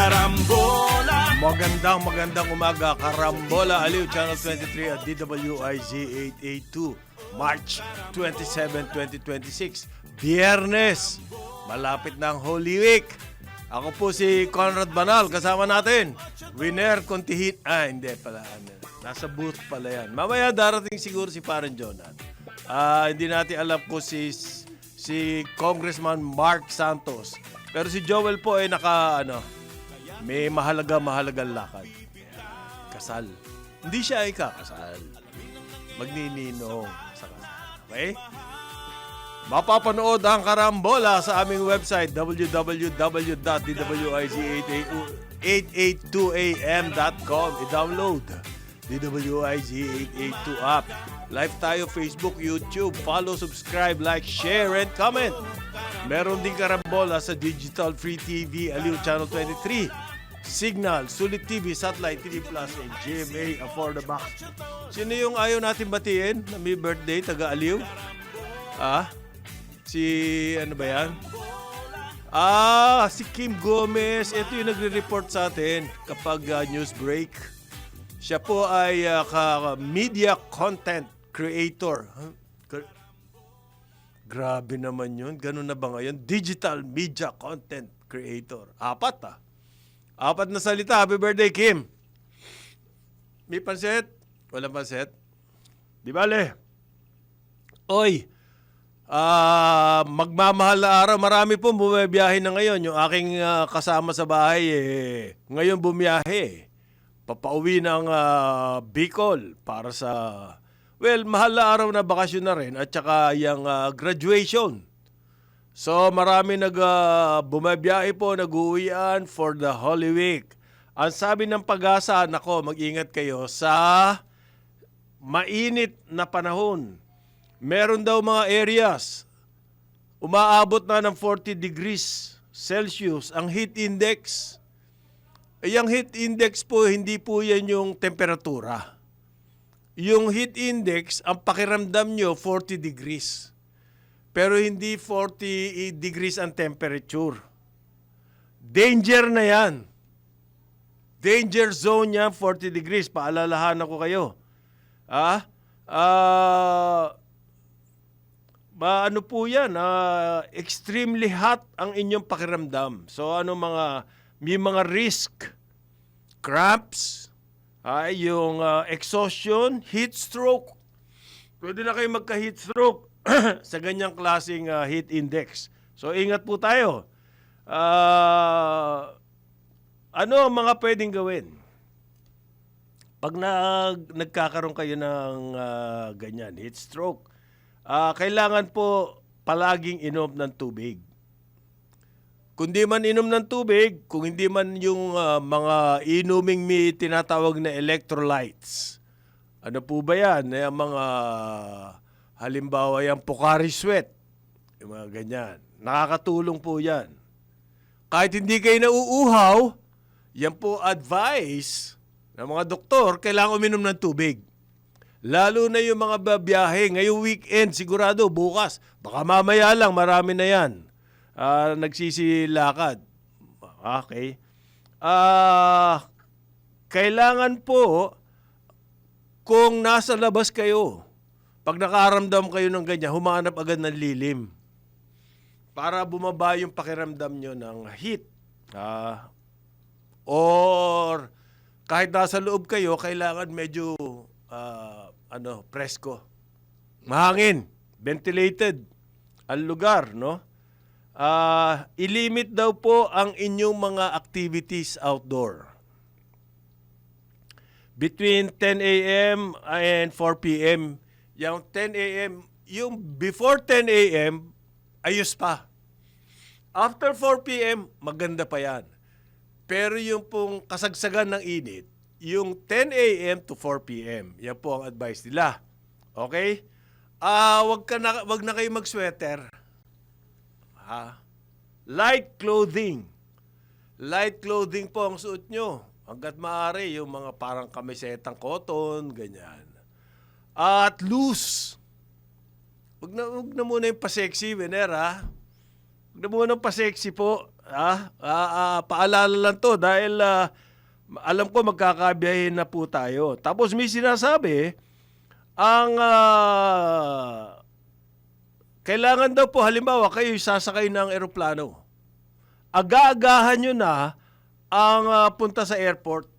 Karambola. Magandang umaga, Karambola Aliw, Channel 23 at DWIZ 882, March 27, 2026. Biyernes, malapit na ang Holy Week. Ako po si Conrad Banal, kasama natin, Winner Contihin. Hindi pala. Nasa booth pala yan. Mamaya darating siguro si Parang Jonan. Hindi natin alam ko si Congressman Mark Santos. Pero si Joel po ay may mahalagang lakad. Kasal. Hindi siya ay kakasal. Magnininong sa kasal. Okay? Mapapanood ang Karambola sa aming website www.dwiz882am.com. I-download DWIZ882 app. Live tayo Facebook, YouTube. Follow, subscribe, like, share, and comment. Meron din Karambola sa Digital Free TV, Aliw Channel 23, Signal, Sulit TV, Satellite TV Plus, and GMA Affordable. Sino yung ayaw natin batiin na may birthday, taga-Aliw? Ano ba yan? Si Kim Gomez. Ito yung nagre-report sa atin kapag news break. Siya po ay media content creator. Grabe naman yun. Ganun na ba ngayon? Digital media content creator. Apat na salita. Happy birthday, Kim. May pansit? Walang pansit? Di bale. Oy, magmamahal na araw. Marami pong bumibiyahe na ngayon. Yung aking kasama sa bahay, ngayon bumiyahe. Papauwi ng Bicol para sa, mahal na araw na bakasyon na rin at saka yung graduation. So marami bumibiyahe po, nag-uwian for the Holy Week. Ang sabi ng Pag-asa, mag-ingat kayo sa mainit na panahon. Meron daw mga areas, umaabot na ng 40 degrees Celsius ang heat index. Yung heat index po, hindi po yan yung temperatura. Yung heat index, ang pakiramdam nyo, 40 degrees. Pero hindi 40 degrees ang temperature. Danger na yan. Danger zone yan, 40 degrees. Paalalahan ako kayo. Ano po yan? Extremely hot ang inyong pakiramdam. So may mga risk, cramps, yung exhaustion, heat stroke. Pwede na kayo magka-heat stroke sa ganyang klaseng heat index. So ingat po tayo. Ano ang mga pwedeng gawin? Pag nagkakaroon kayo ng ganyan, heat stroke, kailangan po palaging inom ng tubig. Kung di man inom ng tubig, kung hindi man yung mga inuming may tinatawag na electrolytes. Ano po ba yan? Yung mga, halimbawa yung Pocari Sweat. Yung mga ganyan. Nakakatulong po yan. Kahit hindi kayo nauuhaw, yan po advice ng mga doktor, kailangan uminom ng tubig. Lalo na yung mga babiyahe. Ngayong weekend, sigurado, bukas. Baka mamaya lang, marami na yan. Nagsisilakad. Okay. Kailangan po, kung nasa labas kayo, pag nakaramdam kayo ng ganyan, humanap agad ng lilim. Para bumaba yung pakiramdam nyo ng heat. Or kahit nasa loob kayo, kailangan medyo presko. Mahangin. Ventilated ang lugar, no? I-limit daw po ang inyong mga activities outdoor. Between 10 a.m. and 4 p.m. Yung 10 a.m., yung before 10 a.m., ayos pa. After 4 p.m., maganda pa yan. Pero yung pong kasagsagan ng init, yung 10 a.m. to 4 p.m., yan po ang advice nila. Okay? Wag na kayo mag-sweater. Light clothing. Light clothing po ang suot nyo. Hanggat maaari, yung mga parang kamisetang cotton, ganyan. At loose. Huwag na muna yung pa-sexy, Winner, ha? Huwag na muna pa-sexy po. Paalala lang to dahil alam ko magkakabiyahin na po tayo. Tapos may sinasabi, ang kailangan daw po, halimbawa, kayo sasakay ng eroplano. Aga-agahan nyo na ang punta sa airport.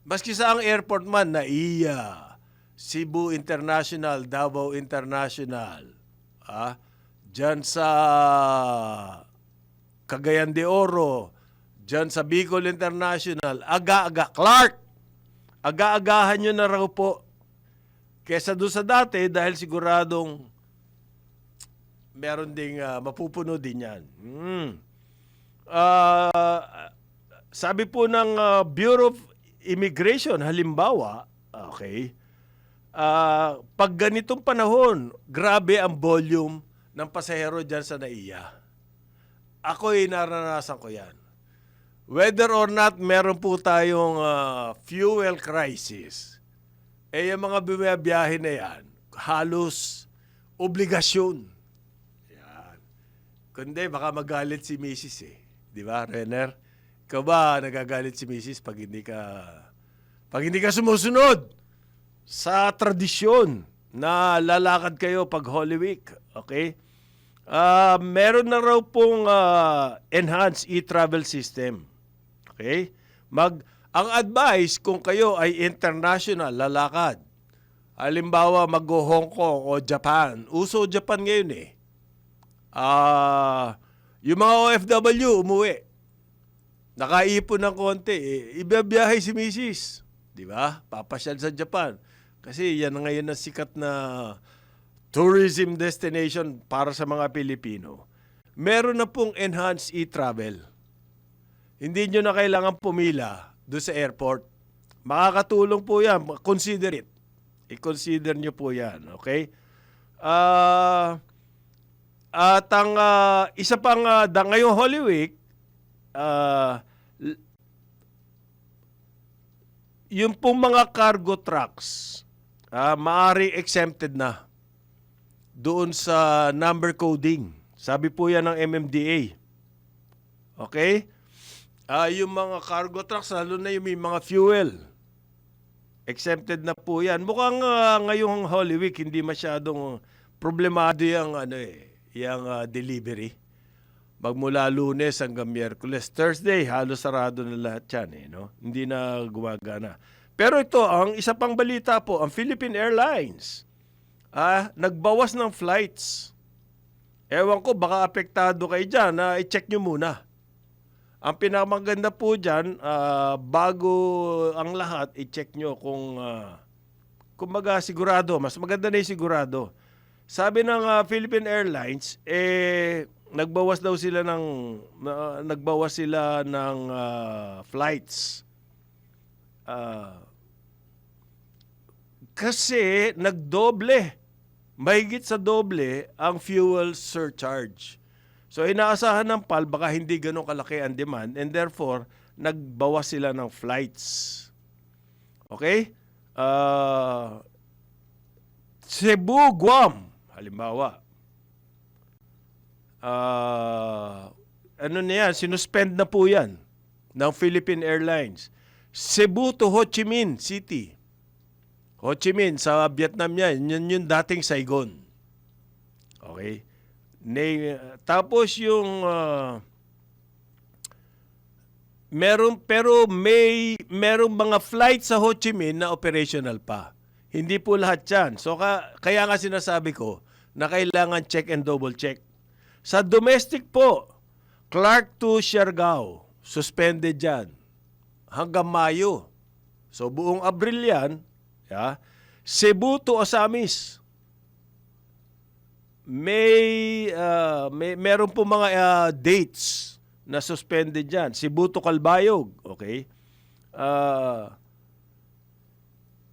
Maski sa ang airport man, NAIA, Cebu International, Davao International, dyan sa Cagayan de Oro, dyan sa Bicol International, aga-aga, Clark, aga-agahan nyo na raw po. Kesa doon sa dati, dahil siguradong meron ding mapupuno din yan. Sabi po ng Bureau of Immigration, halimbawa, okay, pag ganitong panahon, grabe ang volume ng pasahero dyan sa NAIA. Ako'y naranasan ko yan. Whether or not meron po tayong fuel crisis, yung mga bumiyabiyahe na yan, halos obligasyon. Yan. Kundi baka magalit si Mrs. Di ba, Renner? Ikaw ba nagagalit si Mrs. pag hindi ka sumusunod sa tradisyon na lalakad kayo pag Holy Week? Okay? Meron na raw pong enhanced e-travel system. Okay? Ang advice kung kayo ay international lalakad, halimbawa mag-Hong Kong o Japan, uso Japan ngayon yung mga OFW umuwi, nakaipon ng konti, ibiyahe si Mrs. Di ba? Papasyal sa Japan. Kasi yan ngayon na sikat na tourism destination para sa mga Pilipino. Meron na pong enhanced e-travel. Hindi nyo na kailangan pumila doon sa airport. Makakatulong po yan. Consider it. I-consider nyo po yan. Okay? At ang isa pang ngayong Holy Week, yung pong mga cargo trucks, maaari exempted na doon sa number coding. Sabi po yan ng MMDA. Okay? Yung mga cargo trucks, lalo na yung may mga fuel, exempted na po yan. Mukhang ngayong Holy Week, hindi masyadong problemado yung, yung delivery. Magmula Lunes hanggang Miyerkules. Thursday, halos sarado na lahat yan. No? Hindi na gumagana. Pero ito, ang isa pang balita po, ang Philippine Airlines, nagbawas ng flights. Ewan ko, baka apektado kayo dyan. I-check nyo muna. Ang pinakamaganda po dyan, bago ang lahat, i-check nyo kung kumbaga sigurado. Mas maganda na yung sigurado. Sabi ng Philippine Airlines, nagbawas sila ng flights. Kasi nagdoble, mahigit sa doble ang fuel surcharge. So inaasahan ng PAL baka hindi ganun kalaki ang demand and therefore nagbawas sila ng flights. Okay? Cebu, Guam, halimbawa. Sinuspend na po yan ng Philippine Airlines. Cebu to Ho Chi Minh City. Ho Chi Minh, sa Vietnam yan, yun yung dating Saigon. Okay? Tapos yung merong mga flight sa Ho Chi Minh na operational pa. Hindi po lahat yan. So kaya nga sinasabi ko na kailangan check and double check. Sa domestic po, Clark to Siargao, suspended yan hanggang Mayo. So buong Abril yan. Cebu to Osamis, meron po mga dates na suspended dyan. Cebu to Calbayog, okay?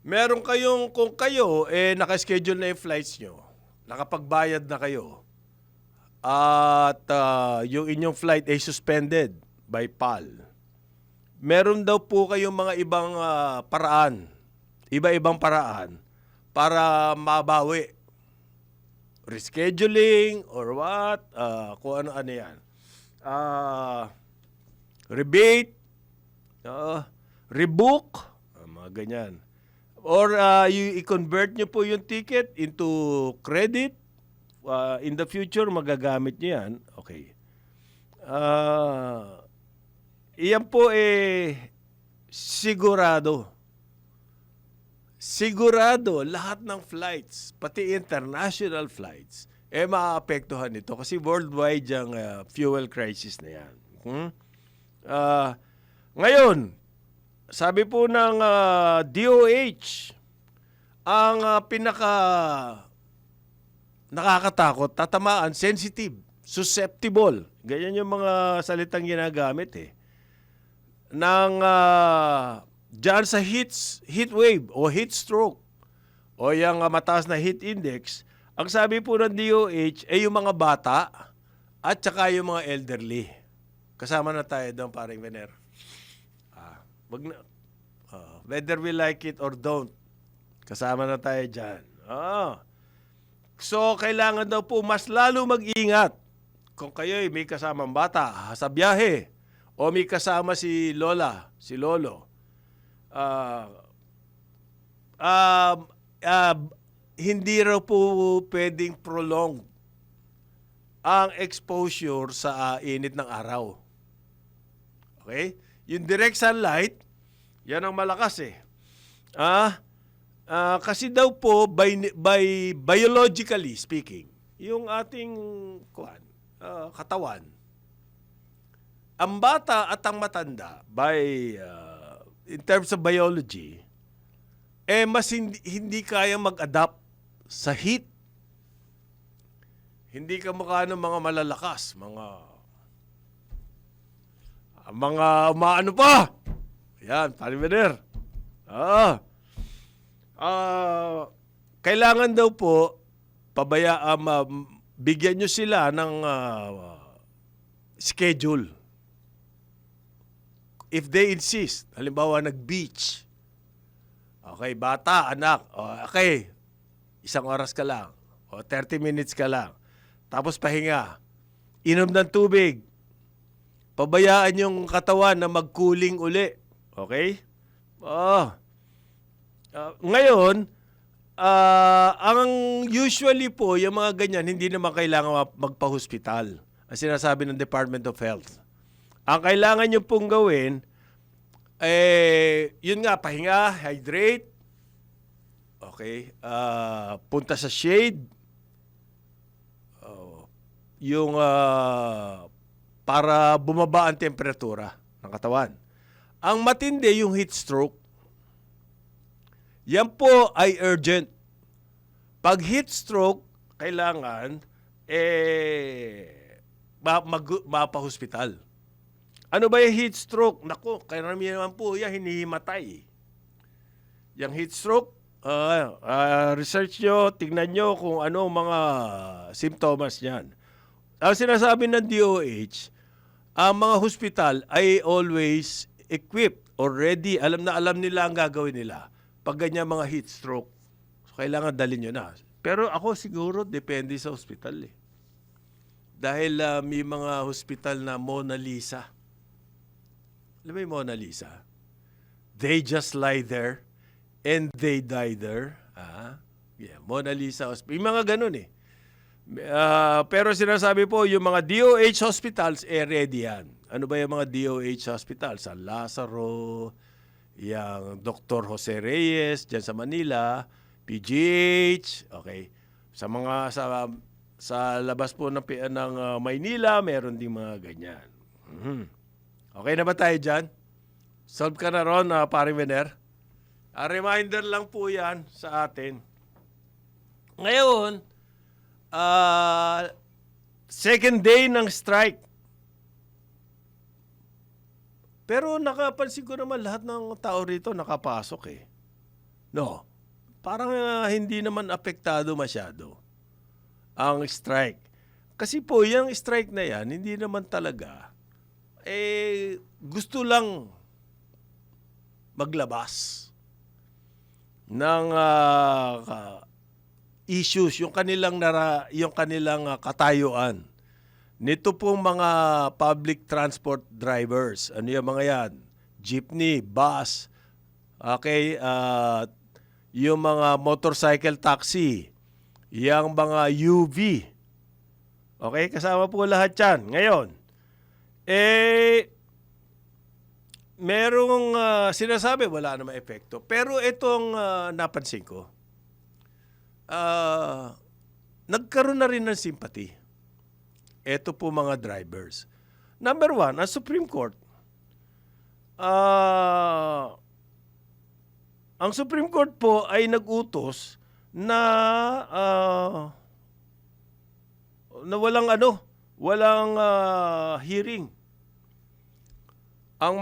Meron kayong, kung kayo, nakaschedule na yung flights nyo, nakapagbayad na kayo, at yung inyong flight ay suspended by PAL, meron daw po kayong mga ibang paraan, iba-ibang paraan, para mabawi. Rescheduling or what, kung ano-ano yan. rebate, rebook, mga ganyan. Or i-convert nyo po yung ticket into credit. In the future, magagamit nyo yan. Okay. Iyan po sigurado. Sigurado, lahat ng flights, pati international flights, maaapektuhan nito kasi worldwide yung fuel crisis na yan. Ngayon, sabi po ng DOH, ang pinaka nakakatakot, tatamaan, sensitive, susceptible. Ganyan yung mga salitang ginagamit diyan sa heat wave o heat stroke o yung mataas na heat index, ang sabi po ng DOH ay yung mga bata at saka yung mga elderly. Kasama na tayo doon, paring Vener. Whether we like it or don't, kasama na tayo dyan. So, kailangan daw po mas lalo mag-ingat kung kayo may kasamang bata sa biyahe o may kasama si lola, si lolo. Hindi raw po pwedeng prolonged ang exposure sa init ng araw. Okay? Yung direct sunlight, yan ang malakas kasi daw po, by biologically speaking, yung ating katawan, ang bata at ang matanda, in terms of biology, mas hindi kaya mag-adapt sa heat. Hindi ka mukha ng mga malalakas, mga umaano pa. Yan, parimener. Kailangan daw po bigyan nyo sila ng schedule. If they insist, halimbawa nag-beach. Okay, bata, anak. Okay, 1 oras ka lang. O 30 minutes ka lang. Tapos pahinga. Inom ng tubig. Pabayaan yung katawan na mag-cooling uli. Okay? Ngayon, ang usually po, yung mga ganyan, hindi naman kailangan magpa-hospital. Ang sinasabi ng Department of Health. Ang kailangan nyo pong gawin, yun nga, pahinga, hydrate, okay, punta sa shade, para bumaba ang temperatura ng katawan. Ang matindi yung heat stroke. Yan po ay urgent. Pag heat stroke, kailangan mapa-hospital. Ano ba yung heat stroke? Naku, karamihan naman po yan, hinihimatay. Yung heat stroke, research nyo, tignan nyo kung ano mga symptoms niyan. Ang sinasabi ng DOH, ang mga hospital ay always equipped or ready. Alam nila ang gagawin nila pag ganyan mga heat stroke. So, kailangan dalhin nyo na. Pero ako siguro, depende sa hospital Dahil may mga hospital na Mona Lisa. Alam mo yung Mona Lisa? They just lie there and they die there. Yeah, Mona Lisa Hospital. Yung mga ganun pero sinasabi po, yung mga DOH hospitals, ready yan. Ano ba yung mga DOH hospitals? San Lazaro, yung Dr. Jose Reyes, dyan sa Manila, PGH, okay. Sa labas po ng Maynila, meron ding mga ganyan. Okay na ba tayo dyan? Solve ka na ron, pare Vener? Reminder lang po yan sa atin. Ngayon, second day ng strike. Pero nakapansin ko naman lahat ng tao rito nakapasok No, parang hindi naman apektado masyado ang strike. Kasi po, yung strike na yan, hindi naman talaga, gusto lang maglabas ng issues, yung kanilang katayuan nito pong mga public transport drivers. Ano yung mga yan? Jeepney, bus, okay, yung mga motorcycle taxi, yung mga UV. Okay, kasama po lahat yan. Ngayon, merong sinasabi, wala namang epekto. Pero itong napansin ko, nagkaroon na rin ng sympathy. Ito po mga drivers. Number one, ang Supreme Court. Ang Supreme Court po ay nag-utos na walang hearing. Ang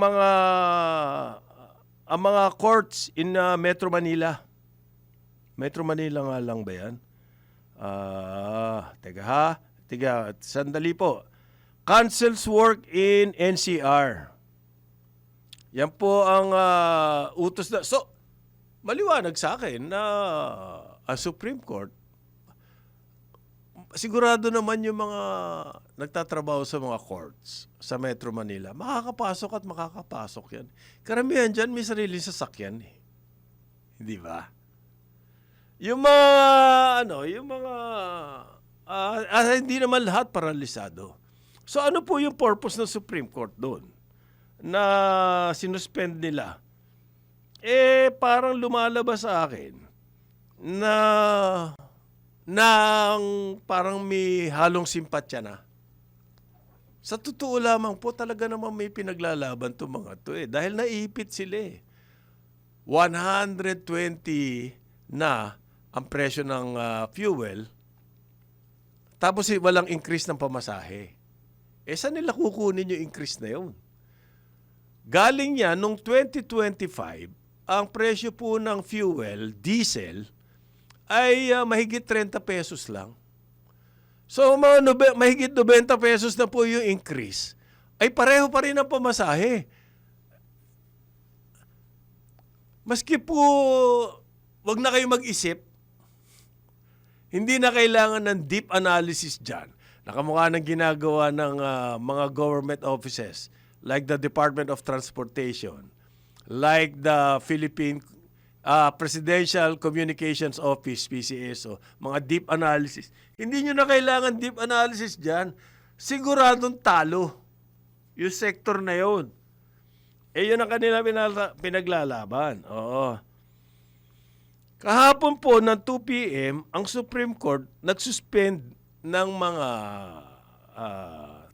mga courts in Metro Manila. Metro Manila nga lang ba yan? Teka, sandali po. Cancels work in NCR. Yan po ang utos na. So, maliwanag sa akin na ang Supreme Court, sigurado naman yung mga nagtatrabaho sa mga courts sa Metro Manila, makakapasok at makakapasok yan. Karamihan dyan may sarili sasakyan eh. Hindi ba? Yung mga hindi naman lahat paralisado. So ano po yung purpose ng Supreme Court doon na sinuspend nila? Parang lumalabas sa akin na parang may halong simpatya na. Sa totoo lamang po, talaga naman may pinaglalaban itong mga to eh. Dahil naipit sila eh. 120 na ang presyo ng fuel, tapos walang increase ng pamasahe. Saan nila kukunin yung increase na yun? Galing yan, nung 2025, ang presyo po ng fuel, diesel, ay mahigit 30 pesos lang. So, mahigit 90 pesos na po yung increase. Ay pareho pa rin ang pamasahe. Maski po, wag na kayo mag-isip, hindi na kailangan ng deep analysis dyan. Nakamukha ng ginagawa ng mga government offices like the Department of Transportation, like the Philippine Presidential Communications Office, PCSO, mga deep analysis. Hindi nyo na kailangan deep analysis dyan. Siguradong talo yung sector na yun. Yun ang kanila pinaglalaban. Oo. Kahapon po ng 2 p.m., ang Supreme Court nagsuspend ng mga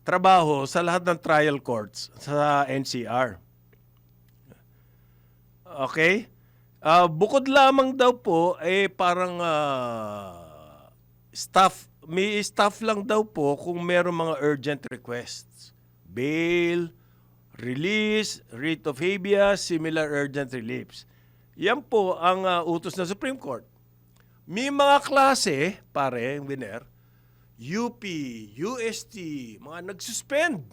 trabaho sa lahat ng trial courts sa NCR. Okay? Bukod lamang daw po, parang may staff lang daw po kung meron mga urgent requests. Bail, release, writ of habeas, similar urgent reliefs. Yan po ang utos ng Supreme Court. May mga klase, pare, Winer, UP, UST, mga nagsuspend.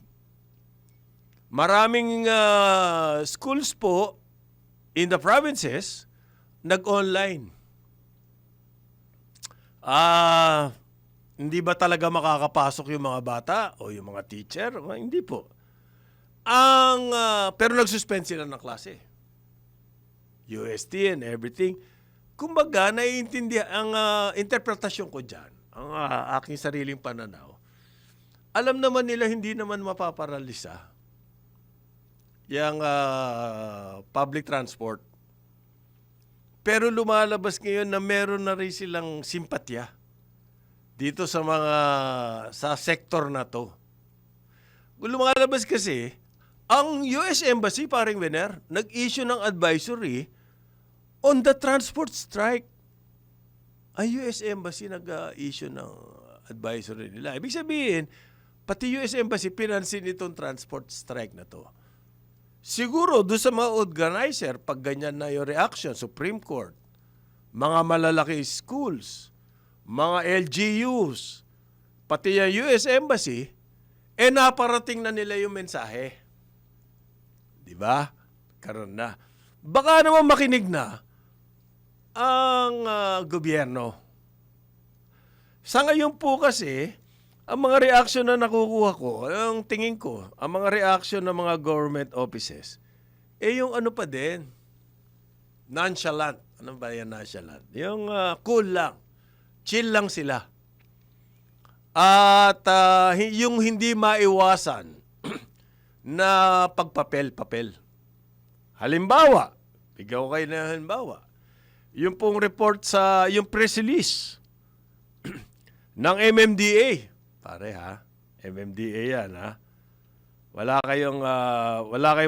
Maraming schools po in the provinces, nag-online. Hindi ba talaga makakapasok yung mga bata o yung mga teacher? Hindi po. Pero nagsuspend sila ng klase. UST and everything. Kumbaga, naiintindihan, ang interpretasyon ko dyan, ang aking sariling pananaw, alam naman nila hindi naman mapaparalisa yung public transport. Pero lumalabas ngayon na meron na rin silang simpatya dito sa sector na to. Lumalabas kasi, ang US Embassy, paring Winer, nag-issue ng advisory on the transport strike. Ang US Embassy nag-issue ng advisory nila. Ibig sabihin, pati US Embassy pinansin itong transport strike na to. Siguro, doon sa mga organizer, pag ganyan na yung reaction, Supreme Court, mga malalaki schools, mga LGUs, pati yung US Embassy, naparating na nila yung mensahe. Di ba? Karoon na. Baka naman makinig na ang gobyerno. Sa ngayon po kasi, Ang mga reaction na nakukuha ko, ang tingin ko, ang mga reaction ng mga government offices, yung ano pa din, nonchalant. Ano ba yan nonchalant? Yung cool lang. Chill lang sila. At yung hindi maiwasan na pagpapel-papel. Halimbawa, bigyan ko kayo ng halimbawa, yung pong report yung press release ng MMDA. Pare ha, MMDA yan ha. Wala kayong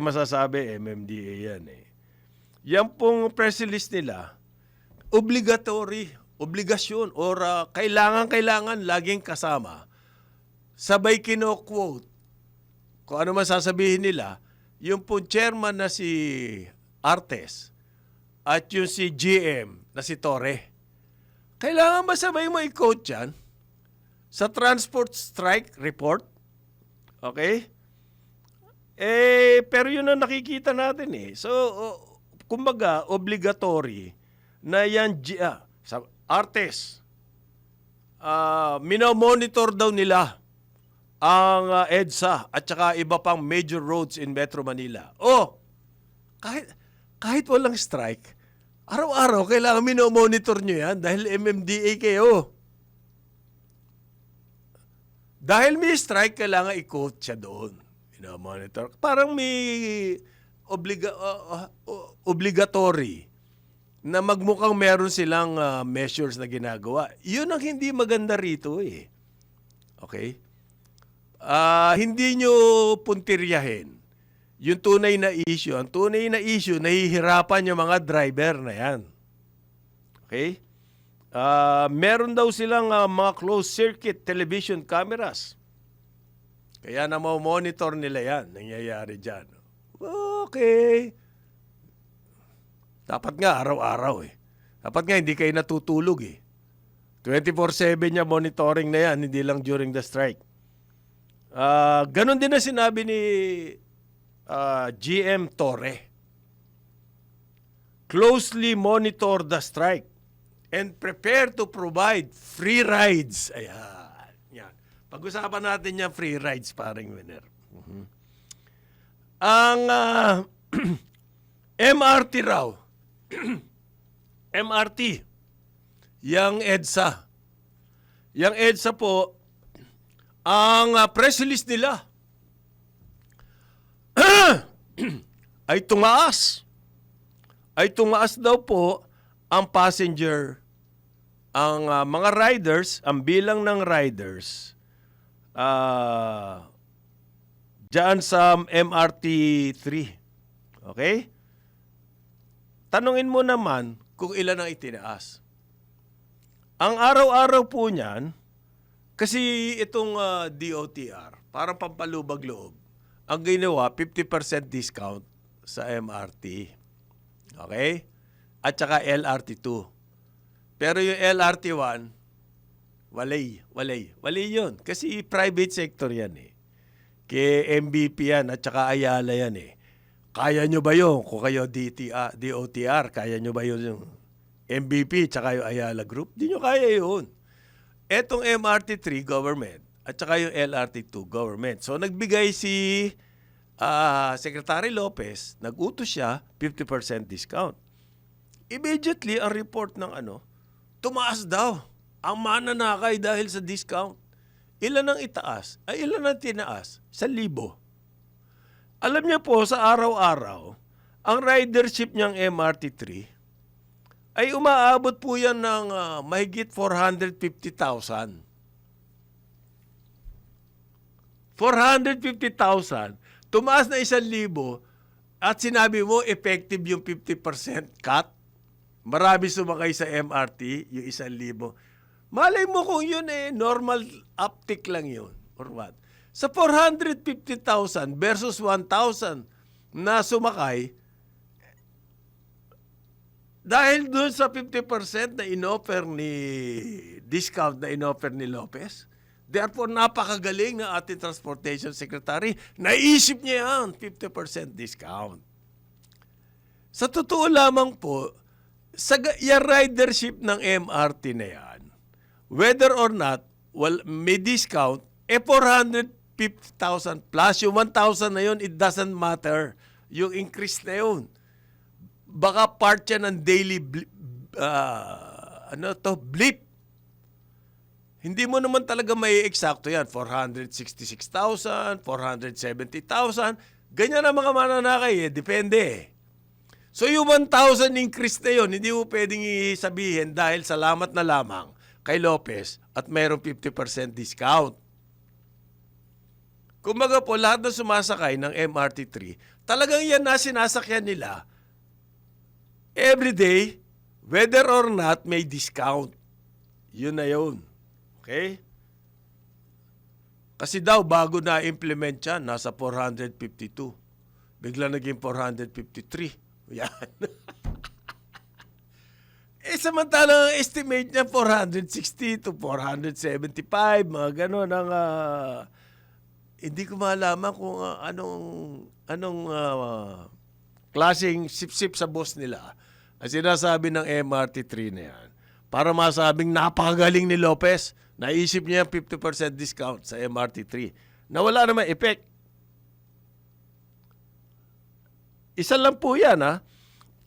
masasabi, MMDA yan eh. Yan pong press release nila, obligasyon or kailangan laging kasama. Sabay kino-quote kung ano man sasabihin nila, yung po chairman na si Artes at yung si GM na si Torre. Kailangan ba sabay mo i-quote yan? Sa transport strike report? Okay? Pero yun ang nakikita natin eh. So, kumbaga, obligatory na yan, sa Artes, minomonitor daw nila ang EDSA at saka iba pang major roads in Metro Manila. Kahit walang strike, araw-araw kailangan minomonitor nyo yan dahil MMDA kayo. Dahil may strike, kailangan i-quote siya doon. Minomonitor. Parang may obligatory na magmukhang meron silang measures na ginagawa. Yun ang hindi maganda rito eh. Okay? Hindi nyo puntiryahin yung tunay na issue. Ang tunay na issue, nahihirapan yung mga driver na yan. Okay? Meron daw silang mga closed-circuit television cameras. Kaya na monitor nila yan. Nangyayari dyan. Okay. Dapat nga araw-araw eh. Dapat nga hindi kayo natutulog eh. 24/7 niya monitoring na yan, hindi lang during the strike. Ganon din na sinabi ni GM Torre. Closely monitor the strike and prepare to provide free rides. Ayan. Yan. Pag-usapan natin yung free rides, paring winner. Ang MRT raw, MRT, yung EDSA. Yung EDSA po, ang press release nila ay tumaas. Ay tumaas daw po ang passenger, ang mga riders, ang bilang ng riders dyan sa MRT 3. Okay? Tanungin mo naman kung ilan ang itinaas. Ang araw-araw po niyan, kasi itong DOTR, parang pampalubag loob, ang ginawa, 50% discount sa MRT. Okay? At saka LRT2. Pero yung LRT1, walay yun. Kasi private sector yan eh. Kay MVP yan at saka Ayala yan eh. Kaya nyo ba yun? Kung kayo DOTR, kaya nyo ba yun yung MVP tsaka yung Ayala Group? Di nyo kaya yun. Etong MRT3 government at saka yung LRT2 government. So nagbigay si Secretary Lopez, nag-utos siya 50% discount. Immediately ang report ng tumaas daw ang mananakay dahil sa discount. Ilan ang itaas? Ay ilan ang tinaas? 1,000. Alam niyo po, sa araw-araw, ang ridership niyang MRT3 ay umaabot po yan ng mahigit 450,000. 450,000, tumaas na 1,000 at sinabi mo effective yung 50% cut. Marami sumakay sa MRT, yung 1,000. Malay mo kung yun normal uptick lang yun or what. Sa 450,000 versus 1,000 na sumakay, dahil doon sa 50% na inoffer discount na inoffer ni Lopez, therefore napakagaling ng ating Transportation Secretary, naisip niya yan, 50% discount. Sa totoo lamang po, sa yung ridership ng MRT na yan, whether or not may discount, 450,000 plus, yung 1,000 na yun, it doesn't matter. Yung increase na yun. Baka part yan ng daily blip. Hindi mo naman talaga may eksakto yan. 466,000, 470,000. Ganyan ang mga mananakay Depende. So yung 1,000 increase na yun, hindi mo pwedeng sabihin dahil salamat na lamang kay Lopez at mayroong 50% discount. Kumbaga po, lahat na sumasakay ng MRT3, talagang yan na sinasakyan nila every day, whether or not may discount. Yun na yun. Okay? Kasi daw, bago na-implement yan, nasa 452. Bigla naging 453. Yan. Samantalang estimate niya 460 to 475, mga gano'n ang hindi ko malaman kung anong klaseng sip-sip sa boss nila ang sinasabi ng MRT3 na yan. Para masabing napakagaling ni Lopez, naisip niya 50% discount sa MRT3 na wala naman effect. Isa lang po yan, ha?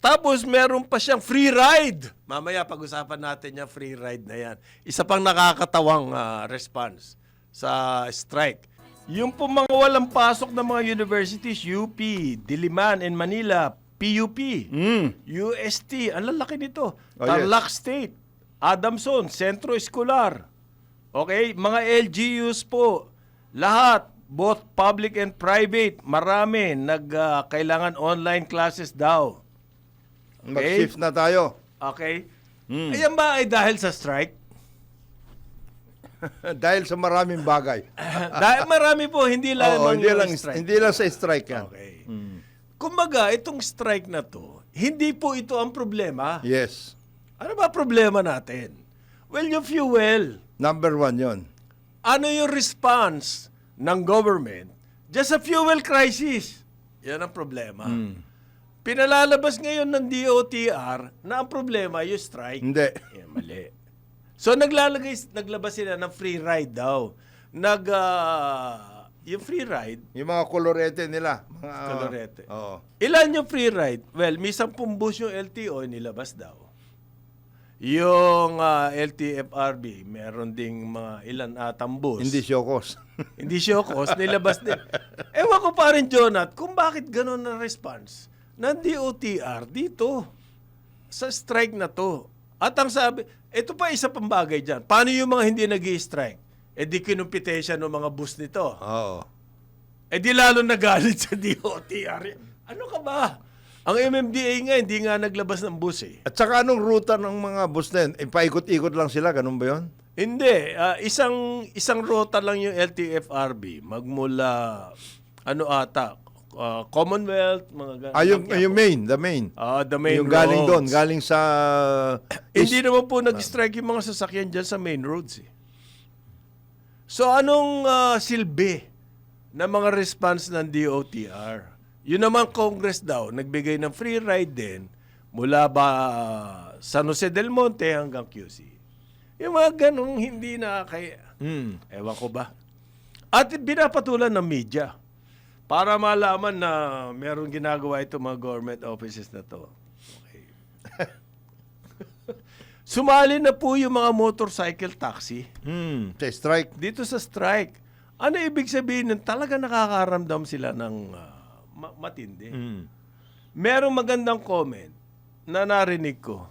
Tapos meron pa siyang free ride. Mamaya pag-usapan natin yung free ride na yan. Isa pang nakakatawang response sa strike. Yung po mga walang pasok ng mga universities, UP, Diliman and Manila, PUP, UST, ang lalaki nito. Tarlac State, Adamson, Sentro Escolar. Okay, mga LGUs po, lahat, both public and private, marami, kailangan online classes daw. Okay? Mag-shift na tayo. Okay. Ayan ba ay dahil sa strike? Dahil sa maraming bagay. Dahil marami po, hindi lang strike. Hindi lang sa strike yan. Okay. Kumbaga, itong strike na to, hindi po ito ang problema. Yes. Ano ba problema natin? Well, yung fuel. Number 1 yon. Ano yung response ng government just sa fuel crisis? Yan ang problema. Pinalalabas ngayon ng DOTR na ang problema yung strike. Hindi. Mali. So naglabas sila ng free ride daw. Yung free ride, Yung mga kolorete nila. Mga, kolorete. Oo. Ilan yung free ride? Well, may 10 bus yung LTO nilabas daw. Yung LTFRB, meron ding mga ilan atang bus. Hindi Shokos. Hindi Shokos, nilabas din. Ewan ko pa rin, Jonat, kung bakit ganun na response ng DOTR dito sa strike na to. At ang sabi, ito pa isa pang bagay dyan. Paano yung mga hindi nag-i-strike? Di kinumpite siya ng mga bus nito. Oo. Di lalo nagalit sa DOTR. Ano ka ba? Ang MMDA nga, hindi nga naglabas ng bus At saka anong ruta ng mga bus na yun? Paikot-ikot lang sila, ganun ba yun? Hindi. Isang ruta lang yung LTFRB. Magmula, Commonwealth, mga yung main, the main. The main yung roads. galing doon, galing sa... Hindi naman po nag-strike yung mga sasakyan dyan sa main roads So anong silbi na mga response ng DOTR? Yun naman Congress daw, nagbigay ng free ride din mula San Jose del Monte hanggang QC. Yung mga ganong hindi na kaya. Ewan ko ba? At binapatulan ng media para malaman na meron ginagawa ito mga government offices na to. Okay. Sumali na po yung mga motorcycle taxi. Sa strike. Dito sa strike. Ano ibig sabihin nun? Talaga nakakaramdam sila ng matindi. Merong magandang comment na narinig ko.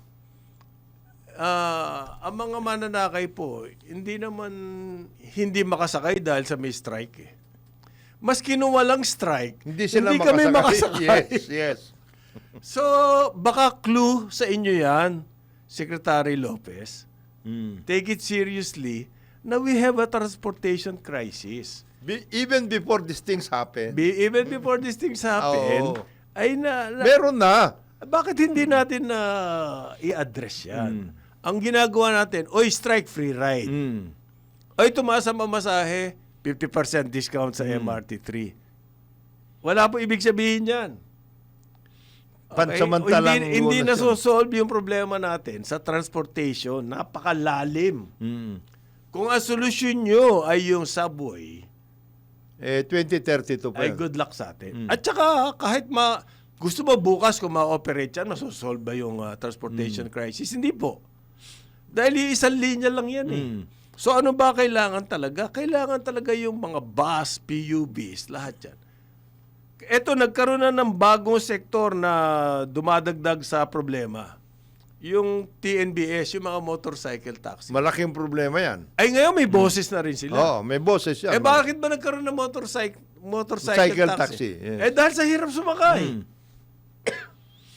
Ang mga mananakay po, hindi makasakay dahil sa may strike Maski nung walang strike, Hindi sila kami makasakay. Yes. So, baka clue sa inyo yan, Secretary Lopez. Take it seriously na we have a transportation crisis. Even before these things happen. Even before these things happen, ay meron na. Bakit hindi natin i-address yan? Ang ginagawa natin, strike free ride. Tumaas ang mamasahe, 50% discount sa MRT3. Wala po ibig sabihin yan. Pansamantalang hindi nasosolve yung problema natin sa transportation. Napakalalim. Kung ang solusyon nyo ay yung subway, 2032 pa ay yun. good luck sa atin. At saka kahit gusto mo bukas kung ma-operate yan, masosolve ba yung transportation crisis? Hindi po. Dahil yung isang linya lang yan eh. So ano ba kailangan talaga? Kailangan talaga yung mga bus, PUBs, lahat yan. Ito, nagkaroon na ng bagong sektor na dumadagdag sa problema. Yung TNBS, yung mga motorcycle taxi. Malaking problema yan. Ay ngayon may boses na rin sila. Oo, may boses yan. Bakit ba nagkaroon ng motorcycle Cycle taxi? taxi, yes. Dahil sa hirap sumakay.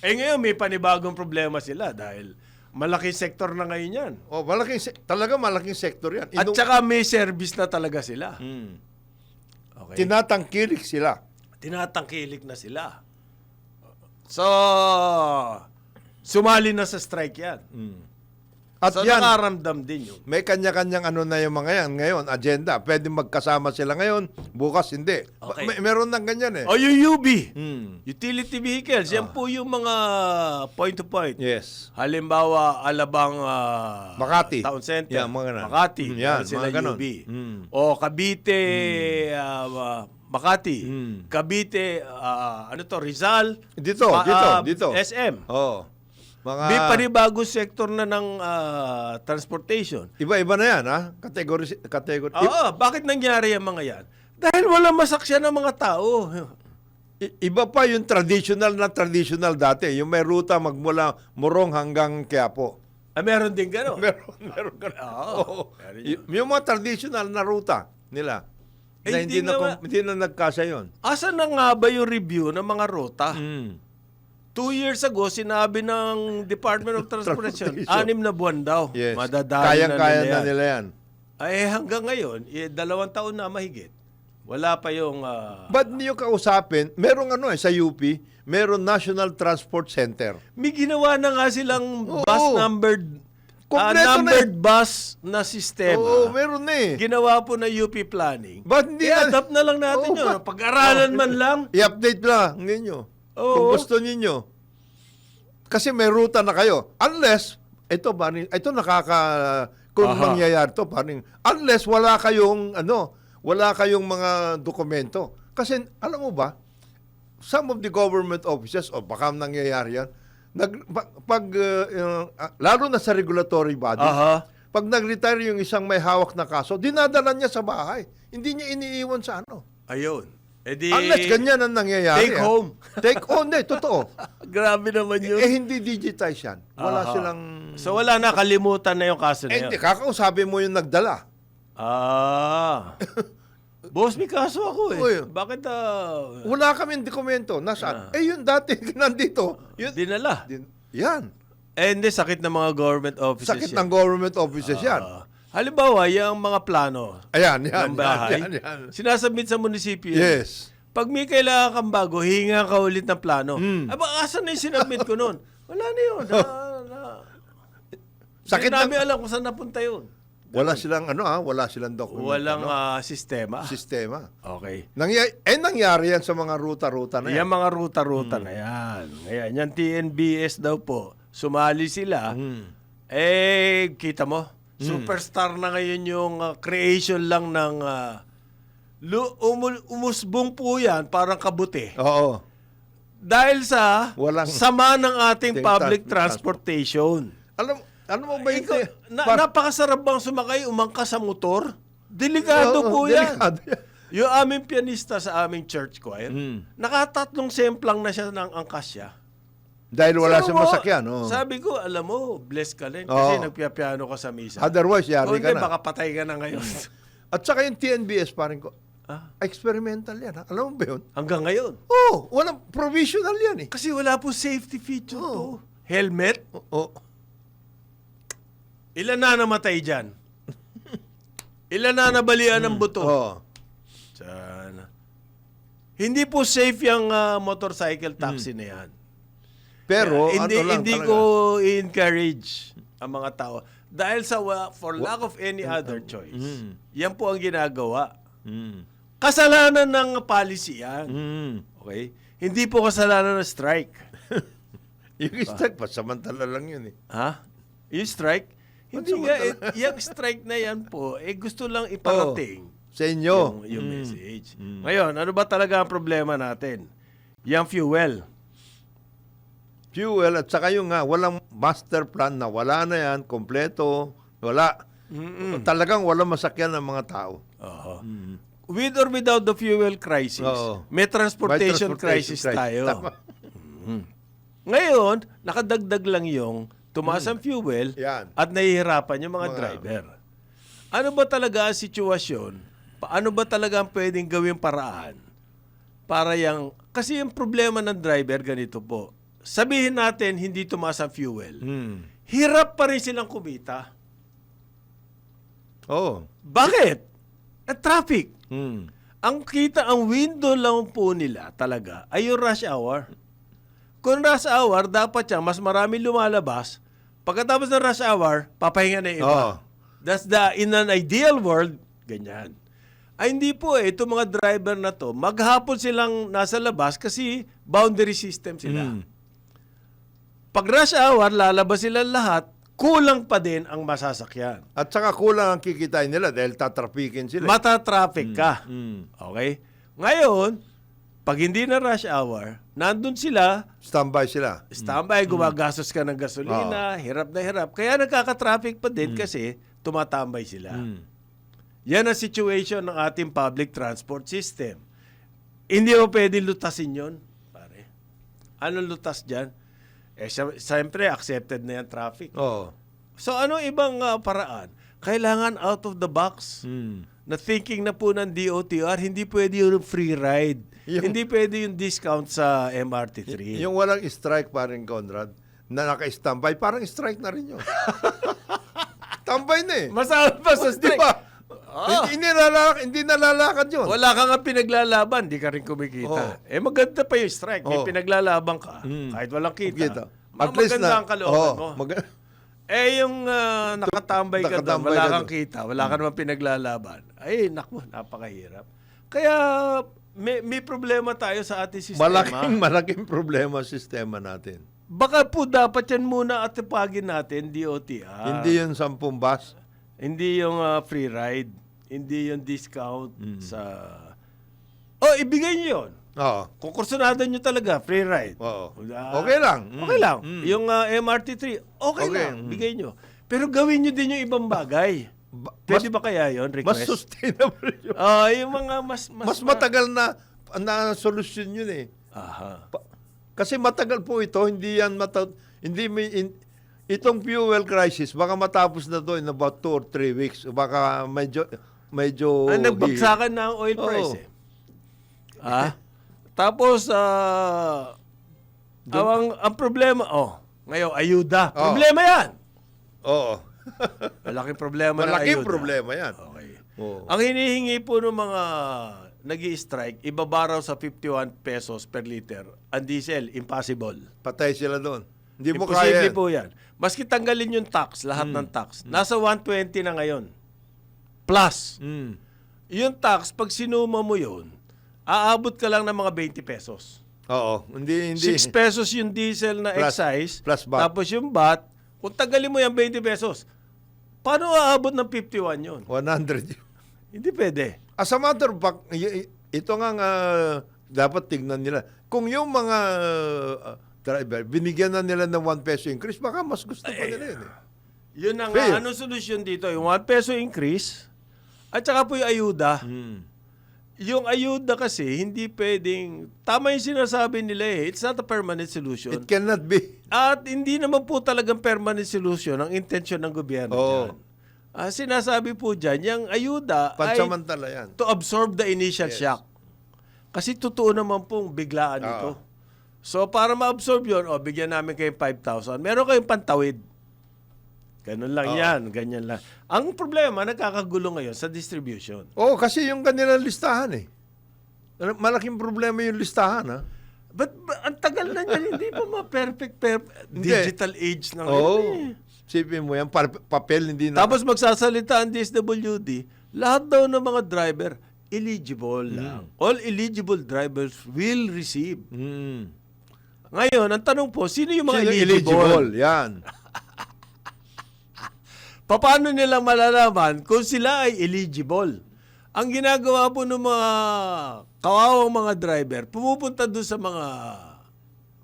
Ngayon may panibagong problema sila dahil malaking sektor na ngayon yan. Oh, talaga malaking sektor yan. At saka may service na talaga sila. Okay. Tinatangkilik sila. Tinatangkilik na sila. So, sumali na sa strike yan. At So, yan, nakaramdam din yun. may kanya-kanyang ano na yung mga yan. Ngayon, agenda. Pwede magkasama sila ngayon. Bukas, hindi. Okay. Meron ng ganyan eh. O yung UB, Hmm. utility vehicles, yan po yung mga point-to-point. Yes. Halimbawa, Alabang Makati. Town Center. Yan, mga ganun. Makati. Yan, Meron sila mga ganun. UB. Mm. O Cavite, Makati. Mm. Cavite, Rizal. Dito. SM. Oh. May panibagong sektor na ng transportation. Iba-iba na yan, ha? Category. Oo, bakit nangyari ang mga yan? Dahil wala masaksyan ng mga tao. Iba pa yung traditional dati. Yung may ruta magmula Morong hanggang Quiapo. Meron din gano'n. Meron ka. Oo. Yung mga traditional na ruta nila. Na hindi hindi na nagkasa yun. Asan na nga ba yung review ng mga ruta? 2 years ago, sinabi ng Department of Transportation, 6 na buwan daw. Yes. Madadali Kayang-kaya na na nila nila yan. Ay hanggang ngayon, 2 taon na mahigit. Wala pa yung... Ba't niyo kausapin? Merong sa UP, meron National Transport Center. may ginawa na nga silang Oo. bus numbered bus na sistema. Oo, meron na eh. Ginawa po na UP planning. Ba't hindi I-adapt na lang natin Oo, yun. Pag-aralan man lang. I-update lang ninyo. Oo. Kung gusto ninyo. Kasi may ruta na kayo. Unless, ito kung Aha. mangyayari to, unless wala kayong mga dokumento. Kasi, alam mo ba, some of the government offices, o baka nangyayari yan, lalo na sa regulatory bodies, Aha. pag nag-retire yung isang may hawak na kaso, dinadala niya sa bahay. Hindi niya iniiwan sa ano. Ayun. Unless ganyan ang nangyayari. Take home. Take home, totoo. Grabe naman yun. Hindi digitize yan. Wala Aha. silang... So wala na, kalimutan na yung kaso na yun. Hindi, kakausapin mo yung nagdala. Boss, may kaso ako eh. Uy. Bakit Wala kaming dokumento. Nasaan? Yun dati, nandito. Yun, dinala? yan. Hindi, sakit ng mga government offices Sakit yan. ng government offices yan. Halimbawa, yung mga plano Ayan, ng bahay, yan. sinasubmit sa munisipyo. yan. Yes. Pag may kailangan kang bago, hinga ka ulit ng plano. Hmm. Asan na yung sinubmit ko noon? Wala na yun. Sakit Hindi namin ng... alam kung saan napunta yun. Wala silang wala silang document. Walang sistema. sistema. Okay. Nangyari yan sa mga ruta-ruta na yan. Yan mga ruta-ruta na yan. Ngayon, yan TNBS daw po. Sumali sila. Kita mo, superstar na ngayon yung creation lang ng umusbong po yan, parang kabuti. Oo. Dahil sa Walang- sama ng ating public transport. transportation. Alam mo ba yun? Napakasarap bang sumakay, umangka sa motor? Delikado Oo, po yan. delikado yan. Yung aming pianista sa aming church choir, Hmm. nakatatlong semplang na siya ng angkas siya. Dahil wala Sabi siyang mo, masakyan. Oo. Sabi ko, alam mo, bless ka rin kasi Oo. nagpiapiano ka sa misa. Otherwise, yari O ka hindi, na. baka patay ka na ngayon. At saka yung TNBS, parin ko, Ah, experimental yan. Alam mo ba yun? hanggang ngayon. Oo, walang provisional yan eh. Kasi wala po safety feature to. Helmet? Oo. Ilan na namatay dyan? Ilan na nabalian ng buto? Oo. Sana. Hindi po safe yung motorcycle taxi na yan. Pero, Hindi ko i-encourage ang mga tao. Dahil for lack of any other choice, yan po ang ginagawa. Kasalanan ng policy yan. Okay? Hindi po kasalanan ng strike. Yung strike, pasamantala lang yun eh. Ha? Yung strike, Hindi nga, yung strike na yan po, gusto lang iparating Sa inyo. yung message. Ngayon, ano ba talaga ang problema natin? Yung fuel. Fuel at saka yung nga, walang master plan na wala na yan, kompleto, wala. Talagang walang masakyan ng mga tao. Oo. With or without the fuel crisis, Oo. may transportation crisis tayo. Tama. Ngayon, nakadagdag lang yung tumaas ang fuel Yan. at nahihirapan yung mga driver. Ano ba talaga ang sitwasyon? Paano ba talaga ang pwedeng gawing paraan para kasi yung problema ng driver ganito po. Sabihin natin hindi tumaas ang fuel. Hirap pa rin silang kumita. Oo. Bakit? Traffic. Mm. Ang window lang po nila talaga ay yung rush hour. Kung rush hour, dapat siya mas marami lumalabas. Pagkatapos ng rush hour, papahinga na yung iba. That's in an ideal world, ganyan. Ay hindi po itong mga driver na to, maghapon silang nasa labas kasi boundary system sila. Pag rush hour, lalabas sila lahat, kulang pa din ang masasakyan. At saka kulang ang kikitain nila dahil tatrapikin sila. Matatraffic ka. Okay? Ngayon, pag hindi na rush hour, nandun sila, Standby sila. standby, gumagastos ka ng gasolina, hirap na hirap. Kaya nagkaka-traffic pa din kasi tumatambay sila. Yan ang situation ng ating public transport system. Hindi mo pwede lutasin yon, pare. Anong lutas dyan? Siyempre, accepted na yan traffic. Oo. So, anong ibang paraan? Kailangan out of the box. Na thinking na po ng DOTR, hindi pwede yung free ride. Hindi pwede yung discount sa MRT3. Yung walang strike paring Conrad na naka-standby, parang strike na rin yun. Tambay na eh. Masama pa sa strike. Diba? Hindi nalalakad yun. Wala ka nga pinaglalaban, di ka rin kumikita. Maganda pa yung strike. May pinaglalaban ka, kahit walang kita. At least Maganda na, ang kalooban mo. Yung nakatambay ka doon, wala kang kita, wala ka naman pinaglalaban. Ay, naku, napakahirap. Kaya may problema tayo sa ating sistema. Malaking problema ang sistema natin. Baka po dapat yan muna atipagin natin, DOTR. Hindi yun 10 bus. Hindi yung free ride. Hindi yung discount sa... ibigay nyo yun. Oo. Kung kursunado nyo talaga, free ride. Oo. Okay lang. Okay lang. Yung MRT3, okay lang. Bigay nyo. Pero gawin nyo din yung ibang bagay. Pwede ba kaya yun, request? Mas sustainable yun. Yung mga Mas matagal na solusyon yun eh. Aha. Kasi matagal po ito, hindi yan itong fuel crisis, baka matapos na to in about 2 or 3 weeks. Baka medyo nagbagsakan na ang oil price eh. Tapos, ang problema, ngayon, ayuda. Problema yan. Oo. Malaking problema ng ayuda. Malaking problema yan. Okay. Oo. Ang hinihingi po ng mga nag-i-strike, ibabaraw sa 51 pesos per liter. Ang diesel, impossible. Patay sila doon. Hindi mo kaya. Imposible po yan. Maski tanggalin yung tax, lahat ng tax. Nasa 120 na ngayon. Plus. Yung tax, pag sinuma mo yun, aabot ka lang ng mga 20 pesos. Oo. Hindi. 6 pesos yung diesel na excise. Plus VAT. Tapos yung VAT, kung tanggalin mo yung 20 pesos, paano aabot ng 51 yun? 100. Hindi pwede. As a matter of fact, ito nga dapat tignan nila. Kung yung mga driver, binigyan na nila ng 1 peso increase, baka mas gusto pa nila yun eh. Yun ang anong solusyon dito? Yung 1 peso increase, at saka po yung ayuda. Yung ayuda kasi, hindi pwedeng, tama yung sinasabi nila eh, it's not a permanent solution. It cannot be. At hindi naman po talagang permanent solution ang intensyon ng gobyerno dyan. Sinasabi po dyan, yung ayuda Pansamantala yan. to absorb the initial shock. Kasi totoo naman pong biglaan ito. So, para ma-absorb yun, bigyan namin kayong 5,000. Meron kayong pantawid. Ganun lang yan. Ganyan lang. Ang problema, nagkakagulo ngayon sa distribution. Kasi yung kanilang listahan eh. Malaking problema yung listahan ha. But ang tagal na yan, hindi pa ma-perfect digital age ng Sipin mo yan, papel hindi na. Tapos magsasalita ang DSWD, lahat daw ng mga driver, eligible lang. All eligible drivers will receive. Ngayon, ang tanong po, sino yung mga eligible? Yan. paano nila malalaman kung sila ay eligible? Ang ginagawa po ng mga kawawang mga driver, pumupunta doon sa mga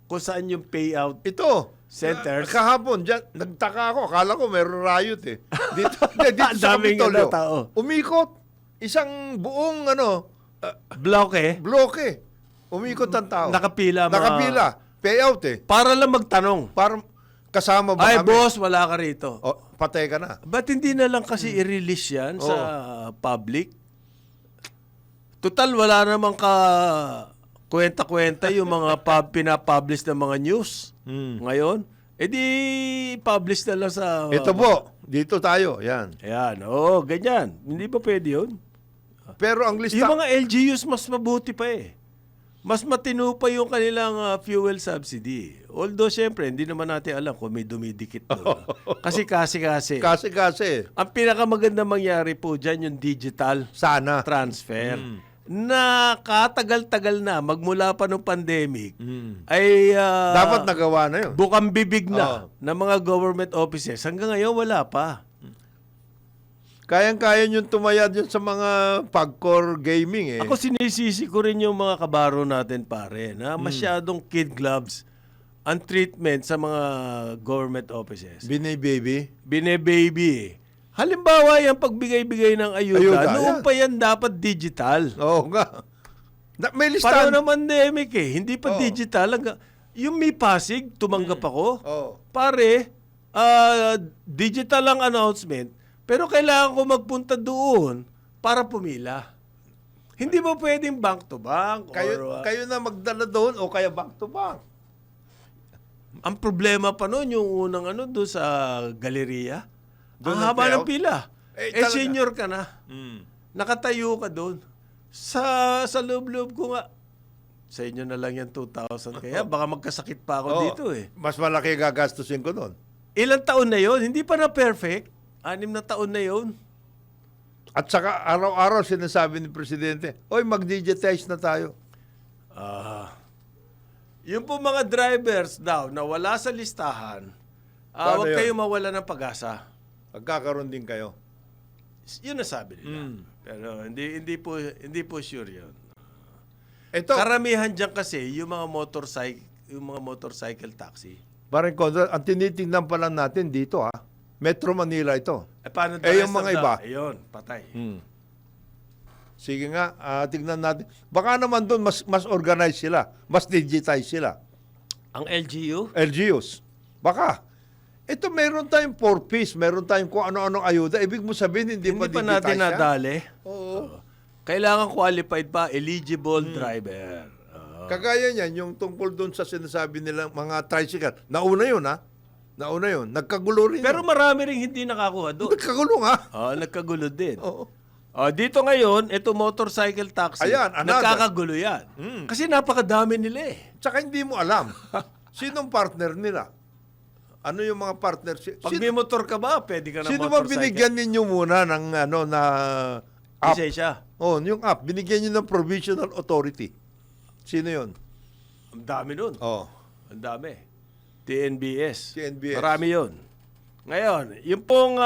kung saan yung payout Ito, centers. kahapon, dyan, nagtaka ako. Akala ko meron riot eh. Dito, dito Ang sa daming Kapitolyo. tao. Umikot. Isang buong Bloke, bloke. Umikot ang tao. nakapila. Nakapila. Payout eh. Para lang magtanong. Para kasama ba Ay, kami? boss, wala ka rito. O, patay ka na. Ba't hindi na lang kasi i-release yan sa public? Total, wala namang kwenta-kwenta yung mga pinapublish ng mga news ngayon. E di, publish na lang sa... Ito po, dito tayo. Yan. Ayan, oo, ganyan. Hindi ba pwede yun? Pero ang lista... Yung mga LGUs, mas mabuti pa eh. Mas matino pa yung kanilang fuel subsidy. Although, syempre, hindi naman natin alam kung may dumidikit doon. Kasi. Kasi. Ang pinakamaganda mangyari po dyan yung digital Sana. transfer na katagal-tagal na, magmula pa nung pandemic, ay Dapat nagawa na yun. bukang bibig na ng mga government offices. Hanggang ngayon, wala pa. Kayang-kaya yung tumayad yun sa mga pagcore gaming eh. Ako sinisisi ko rin yung mga kabaro natin pare na masyadong kid gloves ang treatment sa mga government offices. Baby. Bine-baby eh. Halimbawa yung pagbigay-bigay ng ayuda, yan. noon pa yan dapat digital. Oo nga. May Pareho listahan. na pandemic eh. Hindi pa digital. Yung may Pasig, tumanggap ako. Oo. Pare, digital ang announcement, pero kailangan ko magpunta doon para pumila. Hindi ba pwedeng bank to bank? Kayo na magdala doon o kaya back to back. Ang problema pa noon, yung unang doon sa galeriya. Doon Ang ang haba ng payout? pila. Talaga. Senior ka na. Nakatayo ka doon. Sa loob-loob ko nga, sa inyo na lang yan 2,000. Kaya baka magkasakit pa ako dito eh. Mas malaki gagastusin ko doon. Ilang taon na yon? Hindi pa na perfect. 6 na taon na yon. At saka araw-araw sinasabi ni Presidente, oy, mag-digitize na tayo. Yung po mga drivers daw na wala sa listahan, Paano huwag yun? kayo mawala ng pag-asa. Magkakaroon din kayo. Yun ang sabi nila. Pero hindi po sure yun. Ito, Karamihan diyan kasi yung mga motorcycle taxi. Parang Conrad, ang tinitingnan pa lang natin dito Metro Manila ito. Paano yung mga iba? Ayun, patay. Sige nga, tignan natin. Baka naman doon mas organized sila, mas digitized sila. Ang LGU? LGUs. Baka. Ito meron tayong 4-piece, meron tayong kung ano-anong ayuda. Ibig mo sabihin, hindi pa Hindi pa digitized natin yan? nadali. Oo. Kailangan qualified pa, eligible driver. Kagaya niyan, yung tungkol doon sa sinasabi nilang mga tricycle. Nauna yun, Nauna yun. Nagkagulo rin Pero yun. marami rin hindi nakakuha doon. Nagkagulo nga. Nagkagulo din. Oo. Dito ngayon, ito motorcycle taxi. Ayan, another. Nagkakagulo yan. Kasi napakadami nila eh. Tsaka hindi mo alam. Sinong partner nila? Ano yung mga partner? Pag may motor ka ba, pwede ka ng Sino ba motorcycle. binigyan ninyo muna ng na app? Lisensya. Yung app. Binigyan nyo ng provisional authority. Sino yun? Ang dami nun. Ang dami. TNBS. TNBS. Marami yun. Ngayon, yung pong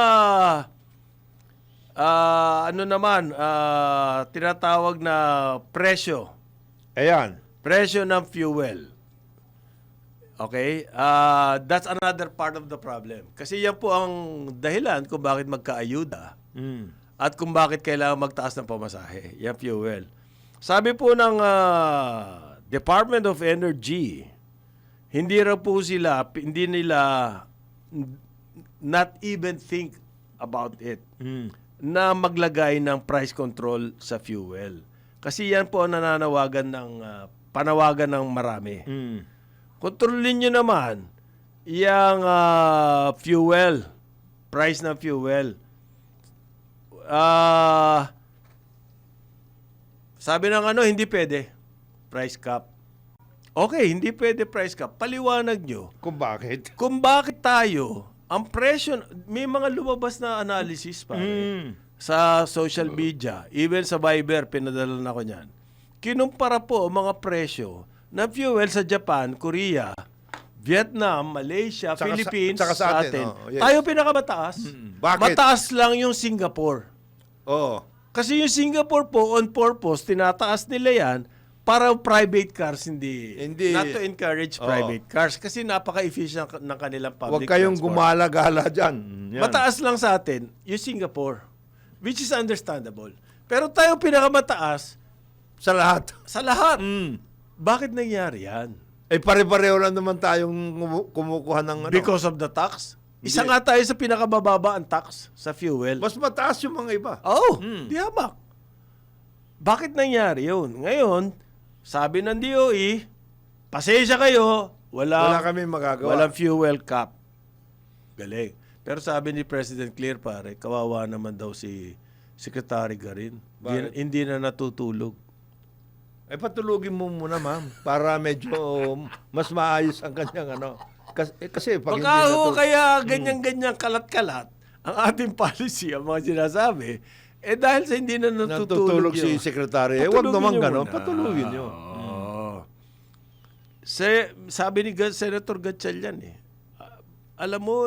tinatawag na presyo. Ayan. Presyo ng fuel. Okay? That's another part of the problem. Kasi yan po ang dahilan kung bakit magkaayuda at kung bakit kailangan magtaas ng pamasahe. Yan fuel. Sabi po ng Department of Energy, hindi nila not even think about it na maglagay ng price control sa fuel. Kasi yan po ang panawagan ng marami. Kontrolin nyo naman yung fuel, price ng fuel. Sabi ng hindi pwede. Price cap. Okay, hindi pwede price cap. Paliwanag nyo Kung bakit? kung bakit tayo, ang presyo, may mga lumabas na analysis pa sa social media, even sa Viber, pinadala na ko niyan. Kinumpara po ang mga presyo ng fuel sa Japan, Korea, Vietnam, Malaysia, Tsaka Philippines, tsaka sa atin. sa atin. Yes. Tayo pinakamataas. Bakit? Mataas lang yung Singapore. Oo. Kasi yung Singapore po, on purpose, tinataas nila yan para private cars, hindi. Hindi. Not to encourage Oo. private cars kasi napaka-efficient ng kanilang public Huwag kayong transport. gumala-gala dyan. Yan. Mataas lang sa atin yung Singapore, which is understandable. Pero tayo pinakamataas Sa lahat. sa lahat. Mm. Bakit nangyari yan? Eh, pare-pareho lang naman tayong kumukuha ng ano. Because of the tax? Isa Hindi. nga tayo sa pinakamababa ang tax sa fuel. Mas mataas yung mga iba. Oh, Hmm. di hamak. Bakit nangyari yun? Ngayon, sabi ng DOE, pasensya kayo, Wala kami magagawa. walang fuel cap. Galing. Pero sabi ni President Clear, pare, kawawa naman daw si Secretary Garin. Bakit? Hindi na natutulog. Eh, patulugin mo muna, ma'am. Para medyo mas maayos ang kanyang ano. Kasi pag hindi Baka ho natu- kaya ganyan-ganyan kalat-kalat ang ating policy, ang mga sinasabi, dahil sa hindi na natutulog natutulog si yun. Secretary. Eh, Patulugin wag naman niyo gano'n. muna. Patulugin nyo. Oo. Sabi ni Senator Gatchalian alam mo,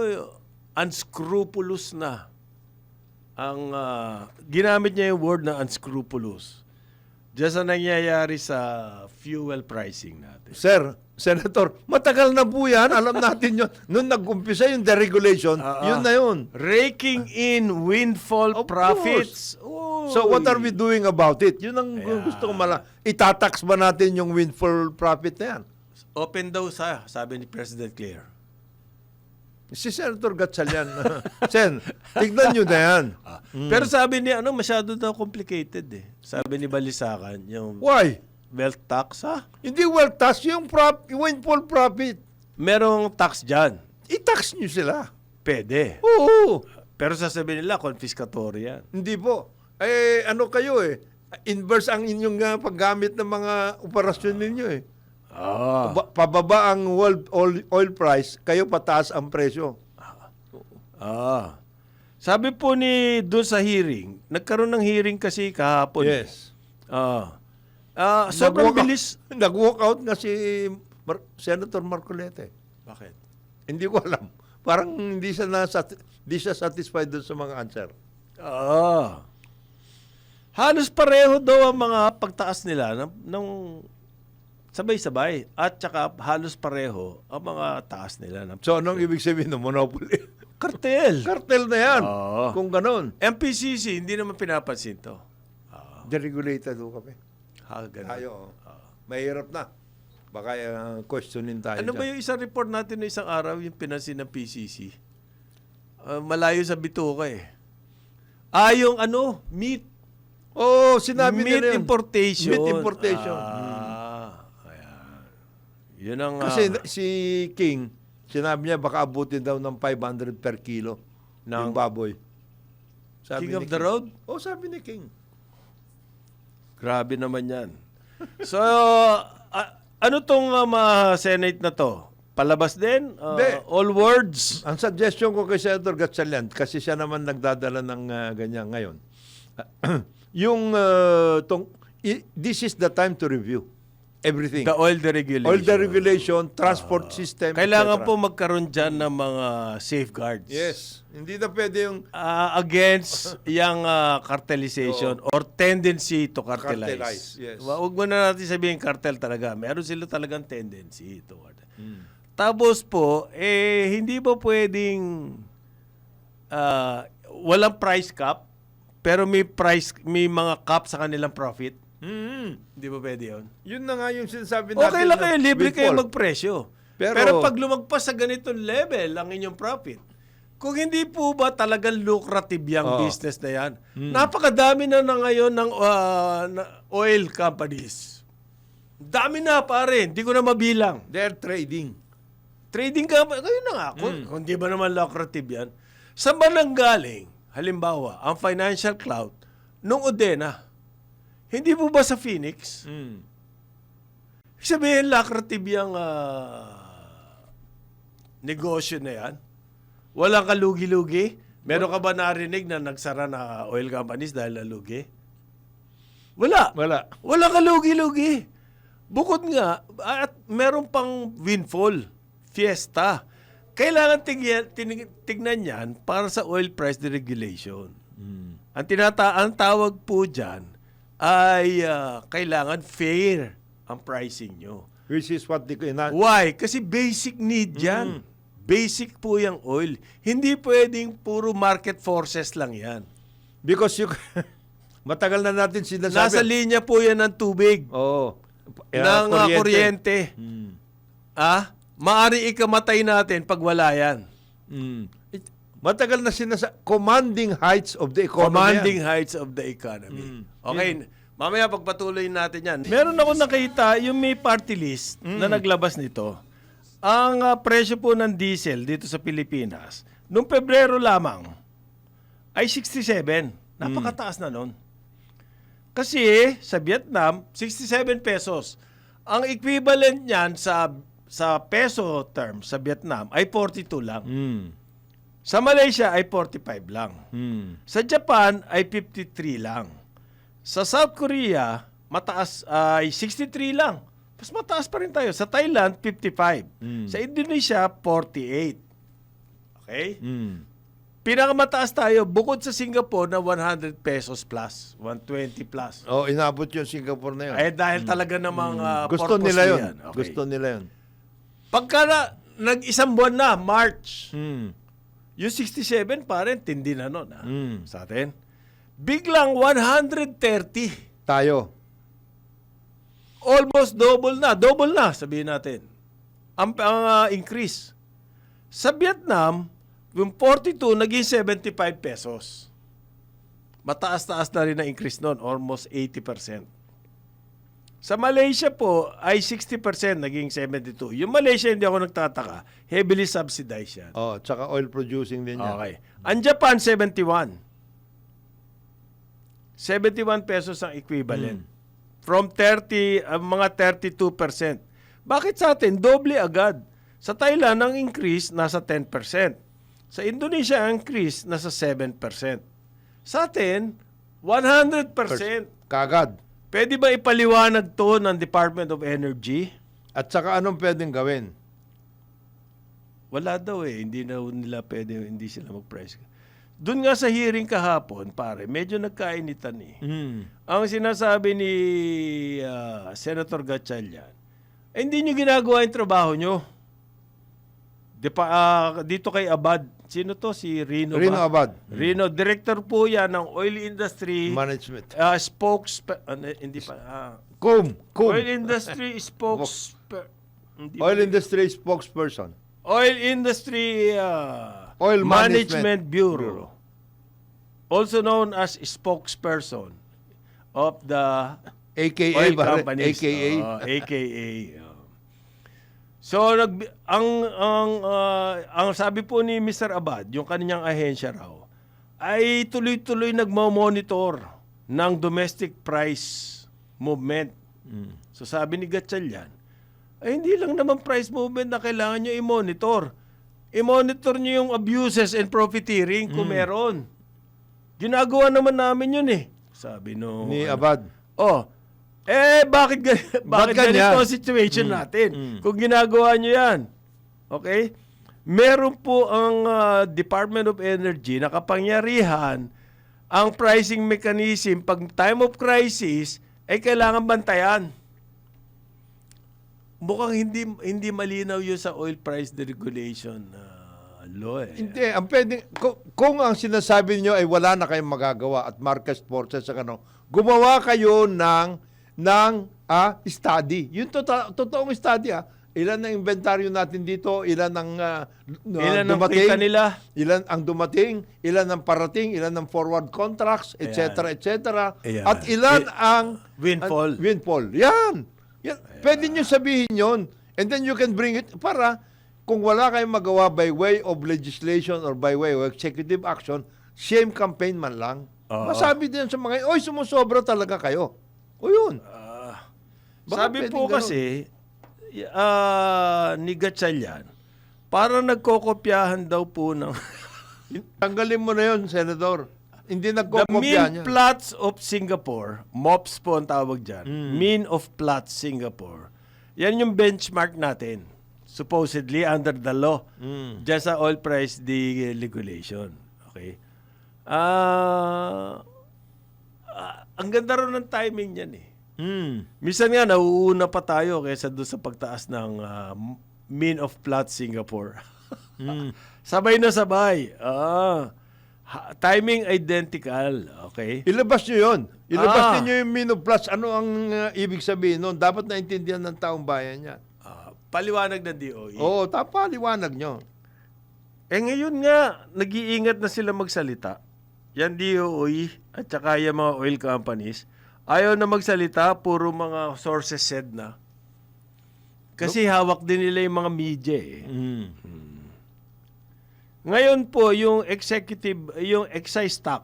unscrupulous na ang ginamit niya yung word na unscrupulous. Diyan sa nangyayari sa fuel pricing natin. Sir, Senator, matagal na po yan. Alam natin yun. Noong nag-umpisa yung deregulation, yun na yun. Raking in windfall Of profits. So what are we doing about it? Yun ang gusto ko itatax ba natin yung windfall profit na yan? Open daw sabi ni President Clear. Si Senator Gatchalian. Sen, tignan nyo na yan. Pero sabi niya, masyado daw complicated Sabi ni Balisacan, yung Why? wealth tax, Hindi wealth tax, yung windfall profit. merong tax dyan. I-tax nyo sila. Pwede. Oo. Pero sasabihin nila, confiscatory yan. Hindi po. Eh, ano kayo inverse ang inyong paggamit ng mga operasyon ninyo Ah. Pababa ang world oil price, kayo pataas ang presyo. Sabi po ni doon sa hearing, nagkaroon ng hearing kasi kahapon. Yes. Sobrang Nag-walk bilis. Nag-walk out nga si Senator Marcolete. Bakit? Hindi ko alam. Parang hindi siya satisfied dun sa mga answer. Halos pareho daw ang mga pagtaas nila ng sabay-sabay. At saka halos pareho ang mga taas nila. So, anong ibig sabihin ng monopoly? Kartel. Kartel na yan. Oo. Kung ganon. MPCC, hindi naman pinapansin to. Deregulated ho kami. Ganun. Tayo. Mahirap na. Baka questionin tayo Ano ba dyan. yung isang report natin na isang araw, yung pinansin ng PCC? Malayo sa bituka yung meat. Oo, sinabi Meat nila yun. importation. Meat importation. Ayan. Yun ang... Kasi si King, sinabi niya baka abutin daw ng 500 per kilo ng baboy. Sabi King ni of the road? Sabi ni King. Grabe naman yan. So, ano tong Senate na to? Palabas din? Hindi. All words? Ang suggestion ko kay Senator Gatchalian, kasi siya naman nagdadala ng ganyan ngayon, this is the time to review everything. The oil deregulation. Oil deregulation, transport system, Kailangan etc. po magkaroon dyan ng mga safeguards. Yes. Hindi na pwede yung Against yung cartelization or tendency to cartelize. Cartelize, yes. Huwag mo na natin sabihin cartel talaga. Meron sila talagang tendency toward. Tapos po, hindi ba pwedeng walang price cap pero may mga cap sa kanilang profit? Hindi ba pwede yun? Yun na nga yung sinasabi natin. Okay lang na kayo, libre kayo windfall. magpresyo. Pero- Pero pag lumagpas sa ganitong level ang inyong profit, kung hindi po ba talagang lucrative yung business na yan, napakadami na ngayon ng oil companies. Dami na pare, hindi ko na mabilang. They're trading. Trading company, kayo na nga, kung di ba naman lucrative yan, saan ba nang galing, halimbawa, ang financial cloud, nung Odena, hindi po ba sa Phoenix? Sabihin, lucrative yung negosyo na yan. Walang kalugi-lugi. Meron ka ba narinig na nagsara na oil companies dahil nalugi? Wala. Wala. Walang kalugi-lugi. Bukod nga, at meron pang windfall, fiesta. kailangan tignan yan para sa oil price deregulation. Ang tawag po dyan ay kailangan fair ang pricing nyo. Which is what Why? Kasi basic need yan. Basic po yung oil. Hindi pwedeng puro market forces lang yan. because matagal na natin sinasabi. Nasa linya po yan ng tubig. Oo. Ng kuryente. Maari ikamatay natin pag wala yan. Matagal na sinasabi. Commanding heights of the economy. Commanding heights of the economy. Okay, mamaya pagpatuloy natin yan. Meron ako nakita yung may party list na naglabas nito. Ang presyo po ng diesel dito sa Pilipinas, noong Pebrero lamang, ay 67. Napakataas na nun. Kasi sa Vietnam, 67 pesos. Ang equivalent niyan sa peso term sa Vietnam ay 42 lang. Sa Malaysia ay 45 lang. Sa Japan ay 53 lang. Sa South Korea, mataas ay 63 lang. Mas mataas pa rin tayo. Sa Thailand, 55. Sa Indonesia, 48. Okay? Pinakamataas tayo, bukod sa Singapore na 100 pesos plus, 120 plus. Oh, inabot yung Singapore na yun. Eh dahil talaga namang Gusto purpose nila yun. yan. Okay. Gusto nila yun. Pagka nag-isang buwan na, March, yung 67 pa rin, tindi na nun sa atin. Biglang 130. Tayo. Almost double na, sabihin natin. Ang increase. Sa Vietnam, yung 42 naging 75 pesos. Mataas-taas na rin ang increase noon, almost 80%. Sa Malaysia po ay 60%, naging 72. Yung Malaysia, hindi ako nagtataka, heavily subsidized yan. Oh, tsaka oil producing din yan. Okay. Ang Japan, 71. 71 pesos ang equivalent. From 30, mga 32%. Bakit sa atin? Doble agad. Sa Thailand, ang increase nasa 10%. Sa Indonesia, ang increase nasa 7%. Sa atin, 100%. Kagad. Pwede ba ipaliwanag to ng Department of Energy? At saka anong pwedeng gawin? Wala daw eh. Hindi sila mag-price. Doon nga sa hearing kahapon, pare, medyo nagkainitan eh. Ang sinasabi ni Senator Gatchalian, hindi nyo ginagawa yung trabaho nyo. Dito kay Abad, sino to? Si Rino Rino ba? Abad. Rino, director po yan ng oil industry Management. hindi pa. Kum. Oil industry Oil industry spokesperson. Oil industry Oil Management Bureau. Also known as spokesperson of the AKA. oil companies. AKA. AKA. So ang sabi po ni Mr. Abad, yung kanyang ahensya raw, ay tuloy-tuloy nagmo-monitor ng domestic price movement. So sabi ni Gatchalian, ay hindi lang naman price movement na kailangan nyo i-monitor. I-monitor nyo yung abuses and profiteering kung meron. Ginagawa naman namin yun eh. Sabi Ni Abad. Bakit ganito ganyan? ang situation natin? Kung ginagawa nyo yan. Okay? Meron po ang Department of Energy na kapangyarihan ang pricing mechanism pag time of crisis ay kailangan bantayan. Mukhang hindi malinaw yun sa oil price deregulation law eh. Hindi, ang pwedeng, kung ang sinasabi niyo ay wala na kayong magagawa at market forces sa gumawa kayo ng study. Yung totoong study Ilan ang inventaryo natin dito, ilan ang Ilan ang dumating, kita nila? ilan ang dumating, ilan ang parating, ilan ang forward contracts, etc., etc. Ayan. At ilan ang Windfall. windfall. Yan. Pwede nyo sabihin yon. And then you can bring it para kung wala kayong magawa by way of legislation or by way of executive action, shame campaign man lang. Masabi din sa mga, oy, sumusobra talaga kayo. O yun. Baka Sabi pwedeng po ganun. kasi, ni Gatchalian, parang nagkokopyahan daw po ng Tanggalin mo na yun, Senador. Hindi the nagkokopya mean niya. plots of Singapore, MOPS po ang tawag dyan, mean of plots Singapore. Yan yung benchmark natin supposedly under the law. Mm. Diyan sa oil price deregulation. Okay? Ang ganda rin ng timing niyan eh. Mm. Minsan nga, nauuna pa tayo kaysa doon sa pagtaas ng mean of plot Singapore. Mm. Sabay na sabay. Timing identical. Okay? Ilabas nyo yun. Ilabas Ah. niyo yung Mino Plus. Ano ang ibig sabihin nun? Dapat naintindihan ng taong bayan yan. Paliwanag ng DOE. Oo, liwanag nyo. Ngayon nga, nag-iingat na sila magsalita. Yan DOE at saka yung mga oil companies. Ayaw na magsalita, puro mga sources said na. Kasi hawak din nila yung mga media eh. Mm. Ngayon po, yung excise tax,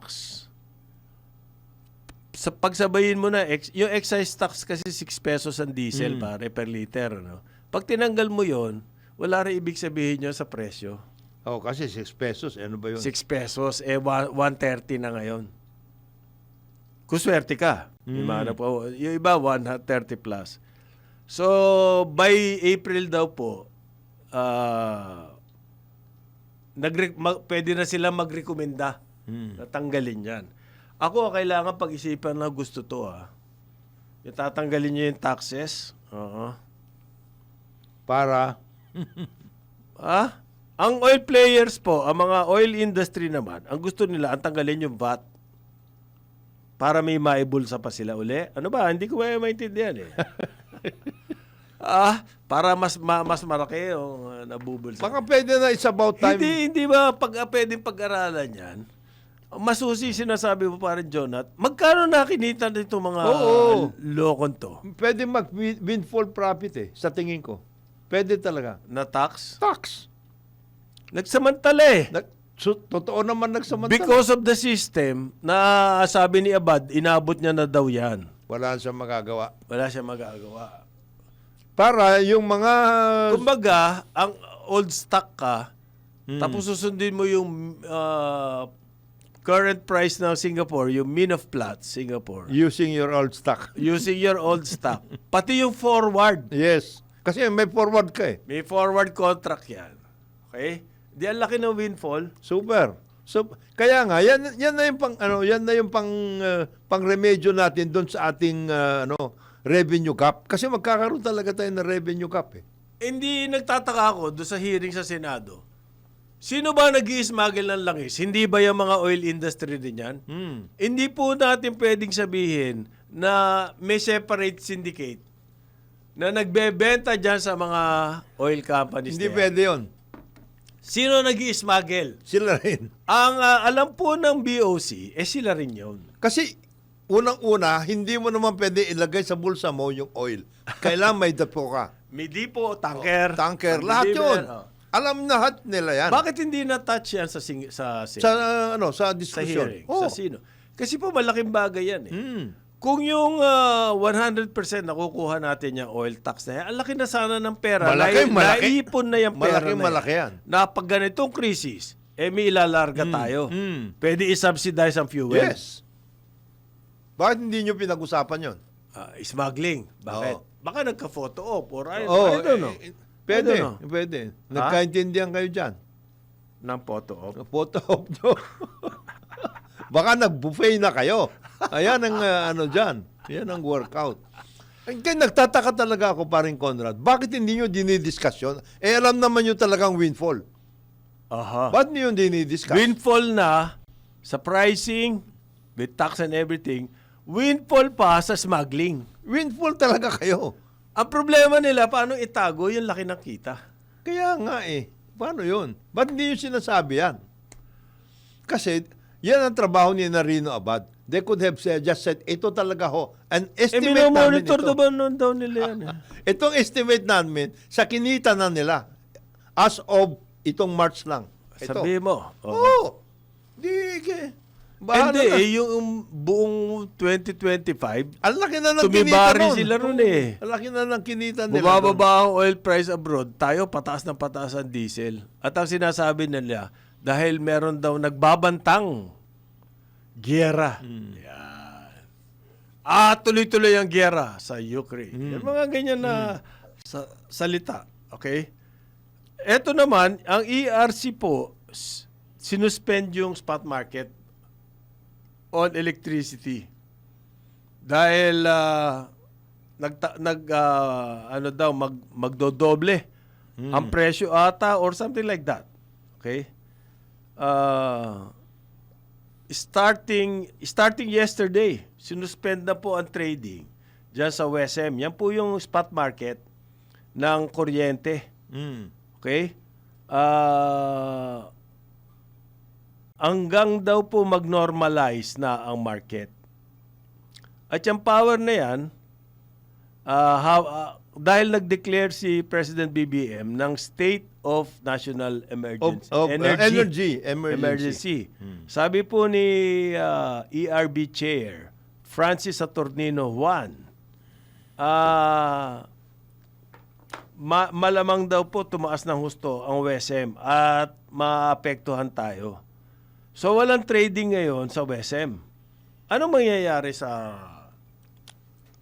pagsabayin mo na, yung excise tax kasi 6 pesos ang diesel pare per liter. No? Pag tinanggal mo yon, wala rin ibig sabihin yun sa presyo. Oh, kasi 6 pesos. Ano ba yun? 6 pesos, 130 na ngayon. Kung swerte ka. Yung iba, 130 plus. So, by April daw po, pwede na sila magrekomenda na tanggalin yan. Ako, kailangan pag-isipan na gusto to. Yung tatanggalin nyo yung taxes. Para? Ang oil players po, ang mga oil industry naman, ang gusto nila, ang tanggalin yung VAT para may maibulsa pa sila uli. Ano ba? Hindi ko maintindihan eh. Para mas malaki yung nabubulsa. Baka pwede na, it's about time. Hindi ba pwedeng pag-aralan yan? Masusi sinasabi mo parang Jonat, magkano nakinita nito mga lokon to? Pwede mag-windfall profit sa tingin ko. Pwede talaga. Na tax? Tax. Nagsamantala eh. Totoo naman nagsamantala. Because of the system na sabi ni Abad, inabot niya na daw yan. Wala siyang magagawa. Wala siya magagawa. Para yung mga... Kumbaga, ang old stock ka, tapos susundin mo yung current price ng Singapore, yung mean of plot Singapore. Using your old stock. Using your old stock. Pati yung forward. Yes. Kasi may forward ka eh. May forward contract yan. Okay? Di ang laki ng windfall. Super. So, kaya nga yan na yung pang remedyo natin doon sa ating revenue gap kasi magkakaroon talaga tayo ng revenue gap eh. Hindi nagtataka ako doon sa hearing sa Senado. Sino ba nag-i-smuggle ng langis? Hindi ba yung mga oil industry din yan? Hindi po natin pwedeng sabihin na may separate syndicate na nagbebenta dyan sa mga oil companies. Hindi pwede yun. Sino nag-i-smuggle? Sila rin. Ang alam po ng BOC, sila rin yun. Kasi unang-una, hindi mo naman pwede ilagay sa bulsa mo yung oil. Kailangan may depo ka. May depo, tanker. Tanker, lahat yun. Alam na lahat nila yan. Bakit hindi na-touch yan sa sa diskusyon? hearing? Sa sino? Kasi po malaking bagay yan eh. Kung yung 100% nakukuha natin yung oil tax na yan, ang laki na sana ng pera. Malaki. Naipon na yung pera Malaki yan. Na pag ganitong krisis, may ilalarga tayo. Pwede i-subsidize ang fuel. Yes. Bakit hindi nyo pinag-usapan yun? Smuggling. Bakit? Oo. Baka nagka-photo op or I don't know. Pwede. I don't know. Pwede. Nagkaintindihan kayo dyan. Ng photo op. Photo op nyo. Baka nag-buffet na kayo. Ayan ang dyan. Yan ang workout. Kaya nagtataka talaga ako, paring Conrad. Bakit hindi nyo dinidiscuss yun? Alam naman nyo talagang windfall. Ba't nyo yung dinidiscuss? Windfall na sa pricing, with tax and everything, windfall pa sa smuggling. Windfall talaga kayo. Ang problema nila, paano itago yung laki ng kita? Kaya nga Paano yun? Ba't hindi nyo sinasabi yan? Kasi, yan ang trabaho ni Narino Abad. They could have just said, ito talaga ho. An estimate namin ito. Minomonitor naman daw nila yan. Itong estimate namin, sa kinita na nila, as of itong March lang. Ito. Sabi mo. Oo. Hindi, yung buong 2025, ang laki na ng kinita tumibari nun. sila nun Ang laki na ng kinita nila. Bumababa ang oil price abroad, tayo pataas ng pataas ang diesel. At ang sinasabi nila, dahil meron daw nagbabantang giyera. Yan. Tuloy-tuloy ang giyera sa Ukraine. Yung mga ganyan na salita. Okay? eto naman, ang ERC po, sinuspend yung spot market on electricity. Dahil magdodoble ang presyo ata or something like that. Okay? Starting yesterday, sinuspend na po ang trading dyan sa WSM. Yan po yung spot market ng kuryente. Okay? Hanggang daw po mag-normalize na ang market. At yung power na yan, dahil nag-declare si President BBM ng State of National Emergency. Emergency. Sabi po ni ERB Chair, Francis Saturnino Juan, malamang daw po tumaas ng husto ang WSM at maapektuhan tayo. So walang trading ngayon sa WSM. Anong mangyayari sa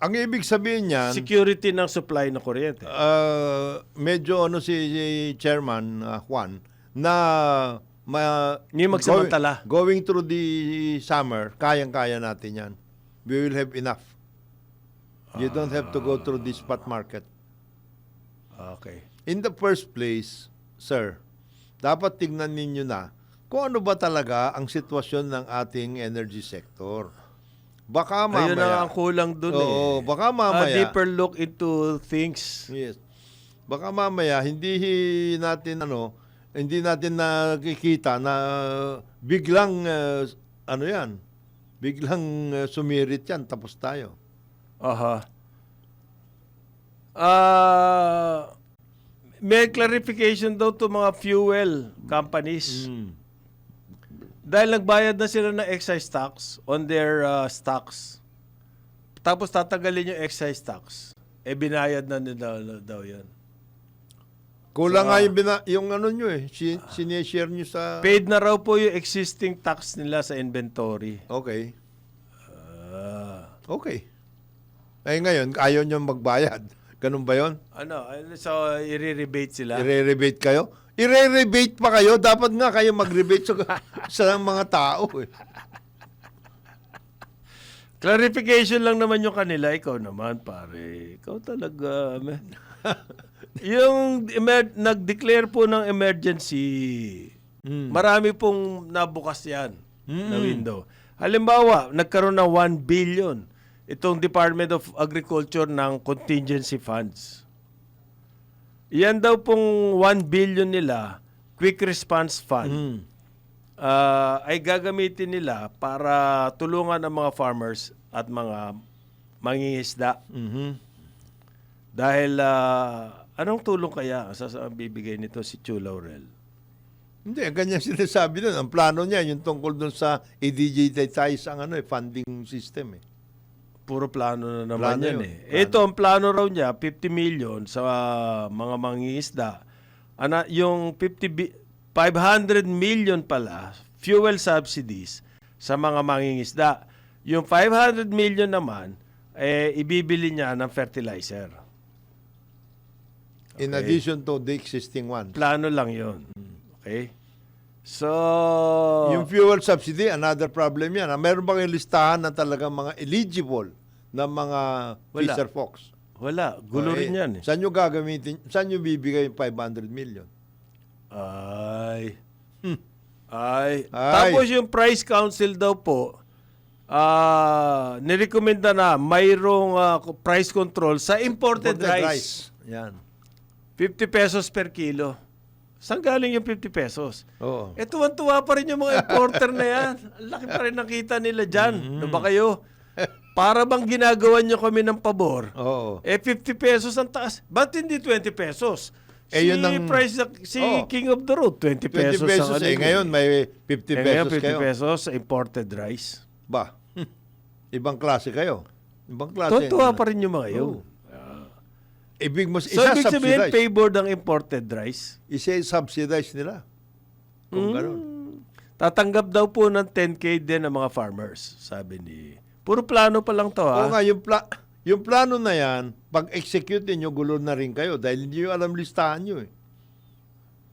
Ang ibig sabihin niyan, security ng supply ng kuryente? medyo si Chairman Juan na Hindi magsamantala. going through the summer, kayang-kaya natin yan. We will have enough. You don't have to go through the spot market. Okay. In the first place, sir, dapat tignan ninyo na kung ano ba talaga ang sitwasyon ng ating energy sector. Baka mamaya. Ayun na ang kulang dun baka mamaya. A deeper look into things. Yes. Baka mamaya hindi natin nakikita na biglang biglang sumirit yan, tapos tayo. Aha. May clarification daw to mga fuel companies. Dahil nagbayad na sila ng excise tax on their stocks. Tapos tatagalin yung excise tax. Binayad na nila daw yan. Kulang nga yung ano nyo sinishare nyo sa... Paid na raw po yung existing tax nila sa inventory. Okay. Okay. Ngayon, ayaw nyo magbayad. Ganun ba yun? So, i-rebate sila? I-rebate kayo? I-rebate pa kayo? Dapat nga kayo mag-rebate sa mga tao. Clarification lang naman yung kanila. Ikaw naman, pare. Ikaw talaga. Yung nag-declare po ng emergency, marami pong nabukas yan na window. Halimbawa, nagkaroon ng 1 billion itong Department of Agriculture ng contingency funds. Yan daw pong 1 billion nila, quick response fund, ay gagamitin nila para tulungan ang mga farmers at mga mangingisda. Dahil, anong tulong kaya ang bibigay nito si Chu Laurel? Hindi, ganyan sinasabi doon. Ang plano niya, yung tungkol doon sa i-digitize ang funding system. Puro plano na naman Plano yan yun. Plano. Ito, ang plano raw niya, 50 million sa mga mangingisda. Yung 500 million pala, fuel subsidies sa mga mangingisda. Yung 500 million naman, ibibili niya ng fertilizer. Okay. In addition to the existing one. Plano lang yun. Okay? So, yung fuel subsidy, another problem yan. Meron bang listahan na talagang mga eligible na mga fisher folks? Wala. Gulo rin yan. Saan nyo gagamitin? Saan nyo bibigay yung 500 million? Tapos yung Price Council daw po, nirekomenda na mayroong price control sa imported rice. Yan. 50 pesos per kilo. Saan galing yung 50 pesos? Oo. Tuwan-tuwa pa rin yung mga importer na yan. Ang laki pa rin nakita nila dyan. Ano ba kayo? Para bang ginagawa nyo kami ng pabor? Oo. 50 pesos ang taas. Ba't hindi 20 pesos? Yun ang, King of the Road, 20 pesos. 20 pesos ngayon may 50 pesos ngayon, 50 kayo. pesos sa imported rice. Ba? Ibang klase kayo. Ibang klase. Tuwan-tuwa pa rin yung mga yun. Ibig sabihin, favored ang imported rice? Isa-subsidize nila. Kung gano'n. Tatanggap daw po ng 10K din ang mga farmers, sabi ni... Puro plano pa lang to, ha? Oo nga, yung plano na yan, pag-execute nyo, gulo na rin kayo dahil hindi nyo alam listahan nyo.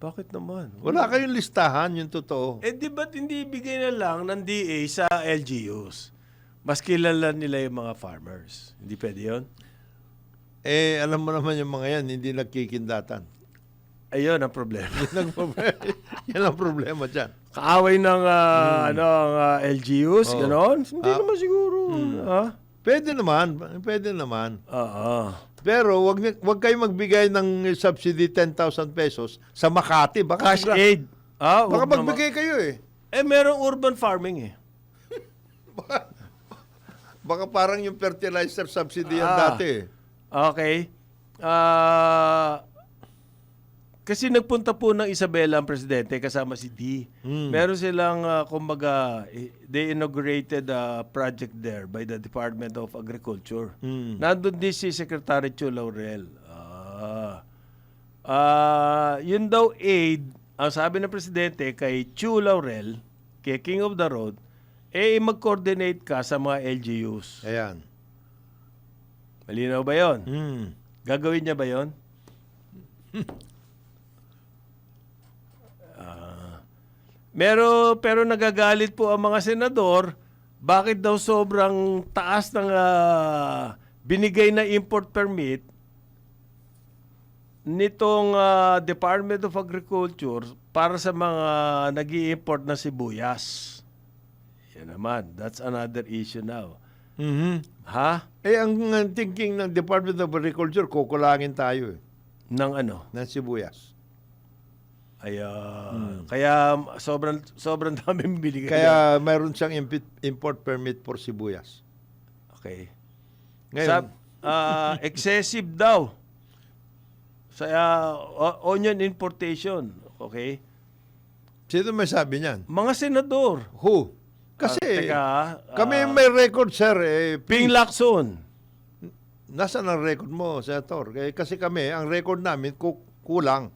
Bakit naman? Wala kayong listahan, yung totoo. Eh, di ba't hindi ibigay na lang ng DA sa LGUs? Mas kilala nila yung mga farmers. Hindi pwede yun? Eh, alam mo naman yung mga yan, hindi nagkikindatan. Ayun ang problema. Yan ang problema dyan. Kaaway ng ang LGUs, Oh. gano'n? Hindi naman siguro. Ha? Pwede naman. Oo. Pero wag kayo magbigay ng subsidy 10,000 pesos sa Makati. Baka, Cash aid. Ah, baka wag naman. magbigay kayo eh. Eh, merong urban farming eh. Baka parang yung fertilizer subsidy yan Ah. dati eh. Okay. Kasi nagpunta po ng Isabela ang presidente kasama si D. Meron silang, kumbaga, they inaugurated a project there by the Department of Agriculture. Nandun din si Secretary Chu Laurel. Yun daw aid, ang sabi ng presidente kay Chu Laurel, kay King of the Road, mag-coordinate ka sa mga LGUs. Ayan. Malinaw ba yon? Mm. Gagawin niya ba yon? Pero nagagalit po ang mga senador, bakit daw sobrang taas ng binigay na import permit nitong Department of Agriculture para sa mga nag-i-import na sibuyas. Yan naman, that's another issue now. Mhm. Ha? Eh, ang thinking ng Department of Agriculture, kukulangin tayo eh, Ng ano? ng sibuyas. Kaya sobrang dami binigay. Kaya mayroon siyang import permit for sibuyas. Okay. Ngayon, Excessive daw sa onion importation. Okay? sino may sabi niyan? Mga senador. Who? Kasi kami may record, sir. Ping Lacson. Nasaan ang record mo, Senator? Kasi kami, ang record namin, kulang.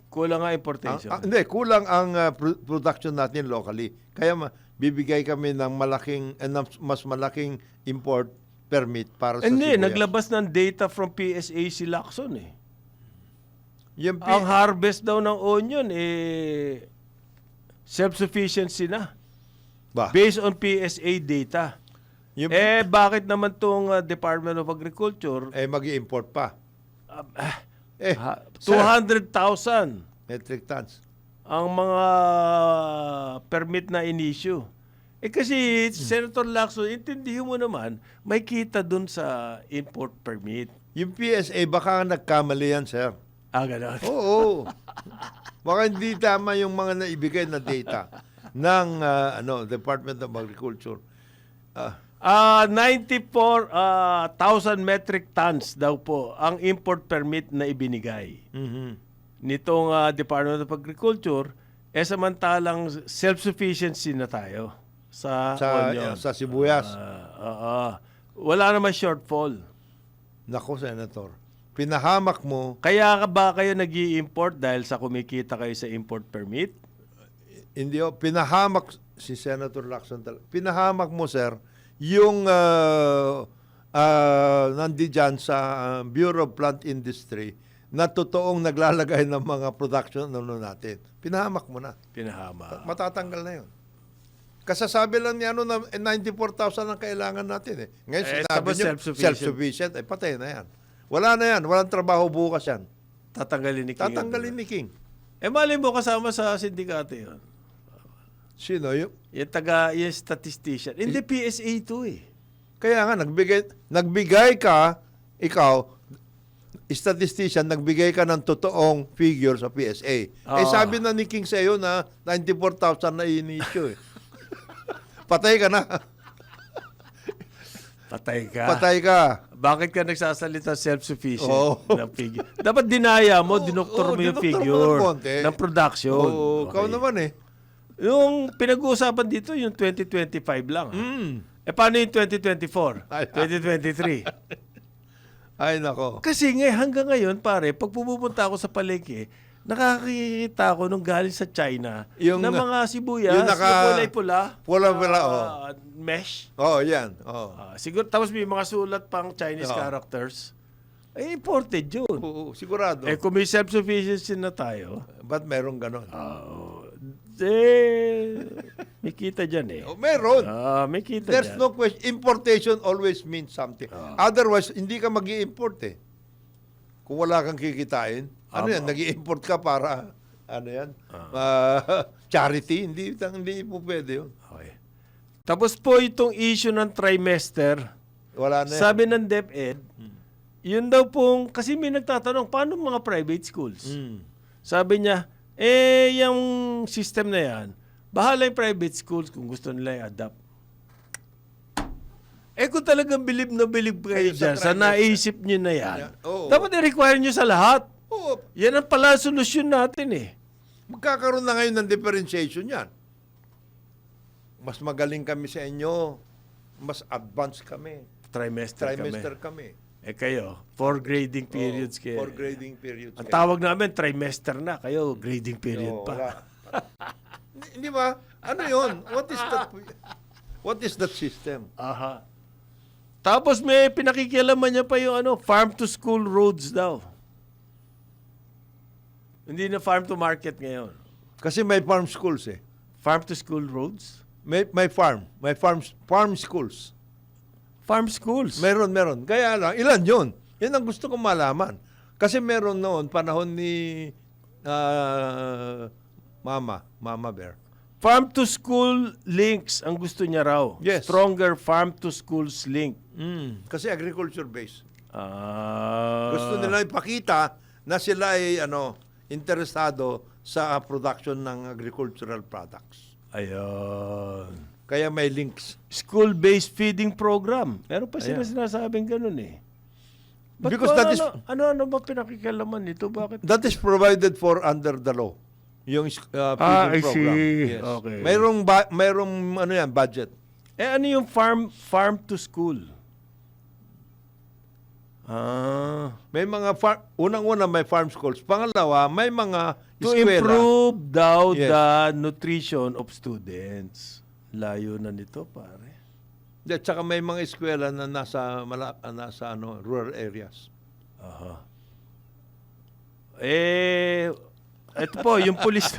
Kulang nga importation. Hindi, kulang ang production natin locally. Kaya bibigay kami ng mas malaking import permit para sa Hindi, sibuyas. naglabas ng data from PSA si Lacson eh. Yung Ang harvest daw ng onion self-sufficiency na. ba? Based on PSA data. Yung, Bakit naman tong Department of Agriculture mag-i-import pa. 200,000 Metric tons. ang mga permit na in-issue. Kasi Senator Lacson, intindihin mo naman, may kita dun sa import permit. Yung PSA, baka nagkamali yan, sir. Ganon. Oo. Baka hindi tama yung mga naibigay na data ng Department of Agriculture. 94,000 metric tons daw po ang import permit na ibinigay nitong Department of Agriculture, samantalang self-sufficiency na tayo sa onion. Sa sibuyas. Wala naman shortfall. Nako, Senator. Pinahamak mo. Kaya ba kayo nag-i-import dahil sa kumikita kayo sa import permit? Hindi, pinahamak si Senator Lacson. Pinahamak mo, sir, yung nandiyan sa Bureau of Plant Industry na totoong naglalagay ng mga production natin. Pinahamak mo na. Pinahamak. Matatanggal na yun. Kasasabi lang niya na 94,000 ang kailangan natin eh. Ngayon sinabi niyo self-sufficient. Patay na yan. Wala na yan. Walang trabaho bukas yan. Tatanggalin ni King. Tatanggalin ni King. Malay mo kasama sa sindikato yun. Sino yung? Yung statistician. Hindi PSA ito eh. Kaya nga, nagbigay ka, ikaw, statistician, nagbigay ka ng totoong figure sa PSA. Sabi na ni King sa iyo na 94,000 na in-issue eh. Patay ka na. Patay ka. Patay ka. Bakit ka nagsasalita self-sufficient Oo. ng figure? Dapat dinaya mo, dinoktor mo yung dinoktor mo figure ng konti. ng production. Oo, ikaw naman eh. Yung pinag-uusapan dito, yung 2025 lang. Paano yung 2024? 2023? Ay, nako. Kasi hanggang ngayon, pare, pag pupunta ako sa palengke, nakakita ako nung galing sa China na mga sibuyas, yung kulay-pula. Pula-pula, mesh. Oo, yan. Oo. Siguro, tapos may mga sulat pang Chinese characters. Ay, imported yun. Oo, sigurado. Eh, kung may self-sufficiency na tayo, Ba't meron ganon? may kita dyan eh. Oh, meron. May kita There's dyan. no question. Importation always means something. Otherwise, hindi ka mag-i-import eh. Kung wala kang kikitain. Ano yan? Nag-i-import ka para, ano yan? Charity? Hindi po pwede yun. Okay. Tapos po itong issue ng trimester, Wala na yan. sabi ng DepEd, yun daw pong, kasi may nagtatanong, paano mga private schools? Sabi niya, yung system na yan, bahala yung private schools kung gusto nila i-adapt. Kung talagang bilib na bilib kayo dyan, sa naisip nyo na yan, Oo. dapat i-require nyo sa lahat. Oo. Yan ang pala solusyon natin eh. Magkakaroon na ngayon ng differentiation yan. Mas magaling kami sa inyo. Mas advanced kami. Trimester, kami. kayo, 4 grading periods kayo. 4 grading periods. Ang tawag namin, trimester na. Kayo, grading period pa. Wala. Hindi ba? Ano yun? What is that system? Aha. Tapos may pinakikialaman niya pa yung farm to school roads daw. Hindi na farm to market ngayon. Kasi may farm schools eh. Farm to school roads? May farm schools. Farm schools. Meron. Kaya lang, ilan yun? Yan ang gusto kong malaman. Kasi meron noon, panahon ni Mama Bear. Farm to school links ang gusto niya raw. Yes. Stronger farm to schools link. Kasi agriculture based. Ah. Gusto nila ipakita na sila ay interesado sa production ng agricultural products. Ayun. Kaya may links. School-based feeding program. Meron pa sila sinasabing ganun eh. Because that is Ano ba pinakikialaman nito? Bakit? that is provided for under the law. Yung I feeding program. see. Yes. Okay. Mayroong budget. Ano yung farm to school? May mga unang-una may farm schools. Pangalawa, may mga To eskwela. improve daw Yes. the nutrition of students. Layo na nito, pare. At saka may mga eskwela na nasa rural areas. Aha. Ito po, yung pulis.